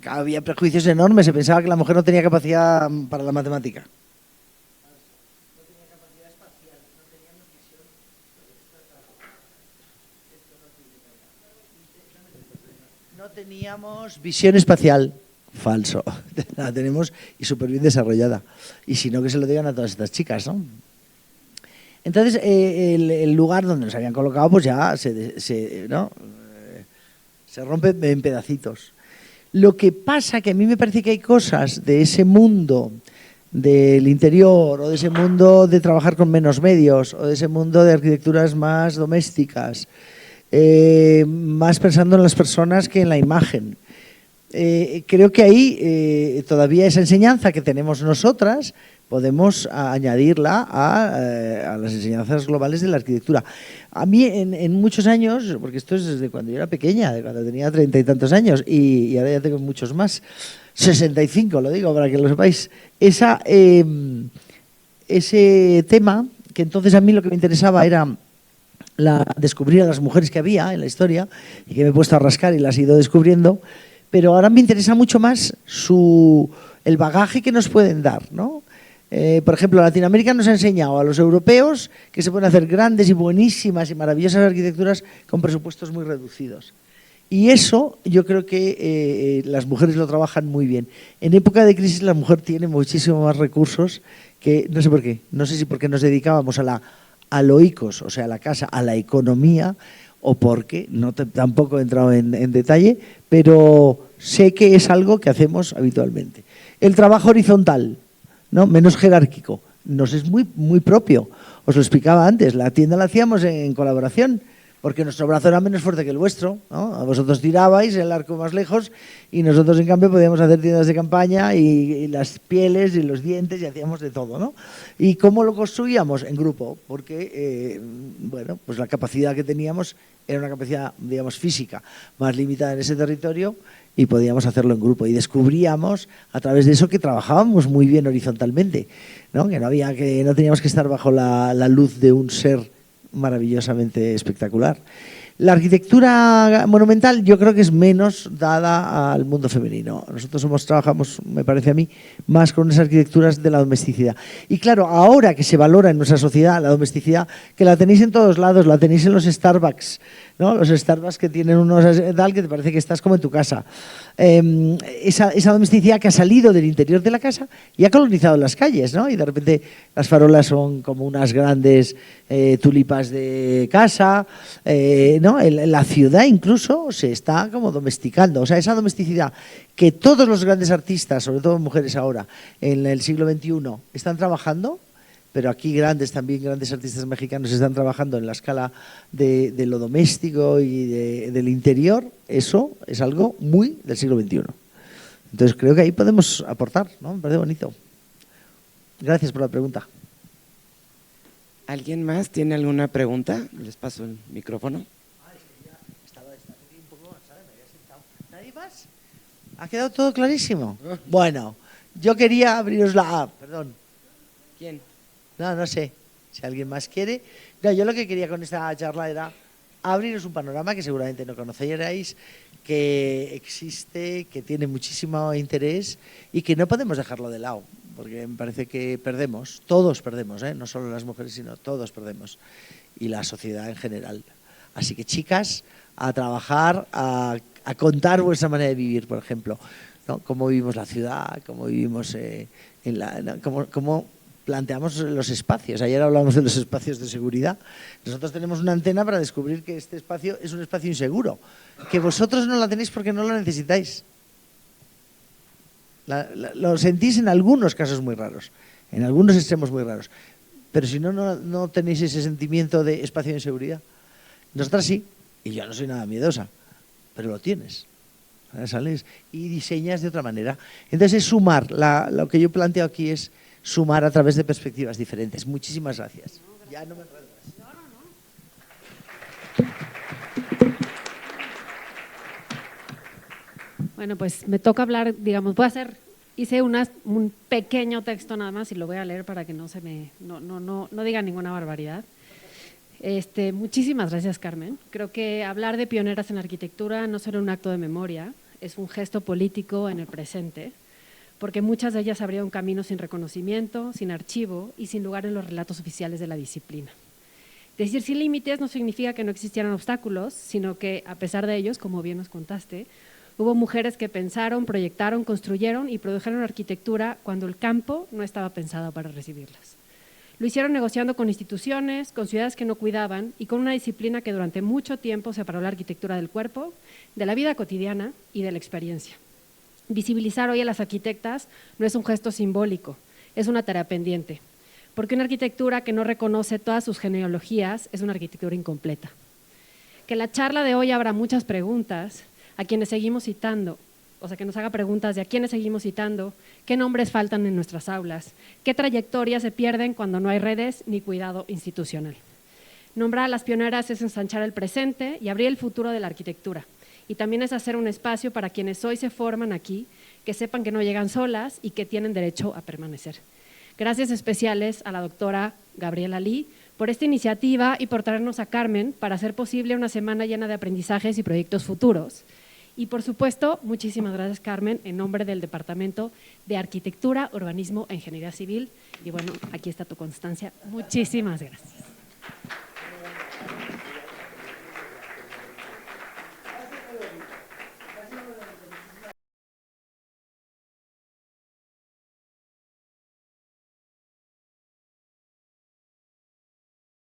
había prejuicios enormes, se pensaba que la mujer no tenía capacidad para la matemática. No teníamos visión espacial. Falso. La tenemos y súper bien desarrollada. Y si no, que se lo digan a todas estas chicas, ¿no? Entonces, el lugar donde nos habían colocado, pues ya se rompe en pedacitos. Lo que pasa que a mí me parece que hay cosas de ese mundo del interior, o de ese mundo de trabajar con menos medios, o de ese mundo de arquitecturas más domésticas, más pensando en las personas que en la imagen. Creo que ahí todavía esa enseñanza que tenemos nosotras podemos añadirla a las enseñanzas globales de la arquitectura. A mí en muchos años, porque esto es desde cuando yo era pequeña, de cuando tenía 30 y tantos años, y ahora ya tengo muchos más, 65 lo digo para que lo sepáis, ese tema, que entonces a mí lo que me interesaba era descubrir a las mujeres que había en la historia, y que me he puesto a rascar y las he ido descubriendo, pero ahora me interesa mucho más el bagaje que nos pueden dar, ¿no? Por ejemplo, Latinoamérica nos ha enseñado a los europeos que se pueden hacer grandes y buenísimas y maravillosas arquitecturas con presupuestos muy reducidos. Y eso yo creo que las mujeres lo trabajan muy bien. En época de crisis la mujer tiene muchísimo más recursos que, no sé por qué, no sé si porque nos dedicábamos a lo ICOS, o sea, a la casa, a la economía, o porque, tampoco he entrado en detalle, pero sé que es algo que hacemos habitualmente. El trabajo horizontal, ¿no? Menos jerárquico, nos es muy, muy propio. Os lo explicaba antes, la tienda la hacíamos en colaboración, porque nuestro brazo era menos fuerte que el vuestro, ¿no? A vosotros tirabais el arco más lejos y nosotros, en cambio, podíamos hacer tiendas de campaña y las pieles y los dientes y hacíamos de todo, ¿no? ¿Y cómo lo construíamos? En grupo, porque, bueno, pues la capacidad que teníamos era una capacidad, digamos, física más limitada en ese territorio y podíamos hacerlo en grupo. Y descubríamos a través de eso que trabajábamos muy bien horizontalmente, ¿no? Que no teníamos que estar bajo la luz de un ser maravillosamente espectacular. La arquitectura monumental yo creo que es menos dada al mundo femenino. Nosotros trabajamos, me parece a mí, más con esas arquitecturas de la domesticidad. Y claro, ahora que se valora en nuestra sociedad la domesticidad, que la tenéis en todos lados, la tenéis en los Starbucks, ¿no? Los Starbucks que tienen unos tal que te parece que estás como en tu casa. Esa domesticidad que ha salido del interior de la casa y ha colonizado las calles, ¿no? Y de repente las farolas son como unas grandes tulipas de casa, ¿no? La ciudad incluso se está como domesticando. O sea, esa domesticidad que todos los grandes artistas, sobre todo mujeres ahora, en el siglo XXI, están trabajando, pero aquí grandes artistas mexicanos están trabajando en la escala de lo doméstico y del interior, eso es algo muy del siglo XXI. Entonces creo que ahí podemos aportar, ¿no? Me parece bonito. Gracias por la pregunta. ¿Alguien más tiene alguna pregunta? Les paso el micrófono. ¿Nadie más? ¿Ha quedado todo clarísimo? Bueno, yo quería abriros perdón. ¿Quién? No sé. Si alguien más quiere. No, yo lo que quería con esta charla era abriros un panorama que seguramente no conoceríais, que existe, que tiene muchísimo interés y que no podemos dejarlo de lado, porque me parece que perdemos, todos perdemos, no solo las mujeres, sino todos perdemos, y la sociedad en general. Así que, chicas, a trabajar, a contar vuestra manera de vivir, por ejemplo, ¿no? Cómo vivimos la ciudad, cómo vivimos cómo planteamos los espacios. Ayer hablamos de los espacios de seguridad. Nosotros tenemos una antena para descubrir que este espacio es un espacio inseguro, que vosotros no la tenéis porque no lo necesitáis. Lo sentís en algunos casos muy raros, en algunos extremos muy raros, pero si no tenéis ese sentimiento de espacio de inseguridad. Nosotras sí, y yo no soy nada miedosa, pero lo tienes. ¿Sales? Y diseñas de otra manera. Entonces es sumar, lo que yo planteo aquí es sumar a través de perspectivas diferentes. Muchísimas gracias. Ya no me enredo más. Bueno, pues me toca hablar, digamos, hice un pequeño texto nada más y lo voy a leer para que no diga ninguna barbaridad. Muchísimas gracias, Carmen. Creo que hablar de pioneras en la arquitectura no solo un acto de memoria, es un gesto político en el presente, porque muchas de ellas abrieron camino sin reconocimiento, sin archivo y sin lugar en los relatos oficiales de la disciplina. Decir sin límites no significa que no existieran obstáculos, sino que, a pesar de ellos, como bien nos contaste, hubo mujeres que pensaron, proyectaron, construyeron y produjeron arquitectura cuando el campo no estaba pensado para recibirlas. Lo hicieron negociando con instituciones, con ciudades que no cuidaban y con una disciplina que durante mucho tiempo separó la arquitectura del cuerpo, de la vida cotidiana y de la experiencia. Visibilizar hoy a las arquitectas no es un gesto simbólico, es una tarea pendiente, porque una arquitectura que no reconoce todas sus genealogías es una arquitectura incompleta. Que la charla de hoy abra muchas preguntas a quienes seguimos citando, o sea, que nos haga preguntas de a quiénes seguimos citando, qué nombres faltan en nuestras aulas, qué trayectorias se pierden cuando no hay redes ni cuidado institucional. Nombrar a las pioneras es ensanchar el presente y abrir el futuro de la arquitectura. Y también es hacer un espacio para quienes hoy se forman aquí, que sepan que no llegan solas y que tienen derecho a permanecer. Gracias especiales a la doctora Gabriela Lee por esta iniciativa y por traernos a Carmen para hacer posible una semana llena de aprendizajes y proyectos futuros. Y por supuesto, muchísimas gracias, Carmen, en nombre del Departamento de Arquitectura, Urbanismo e Ingeniería Civil. Y bueno, aquí está tu constancia. Muchísimas gracias.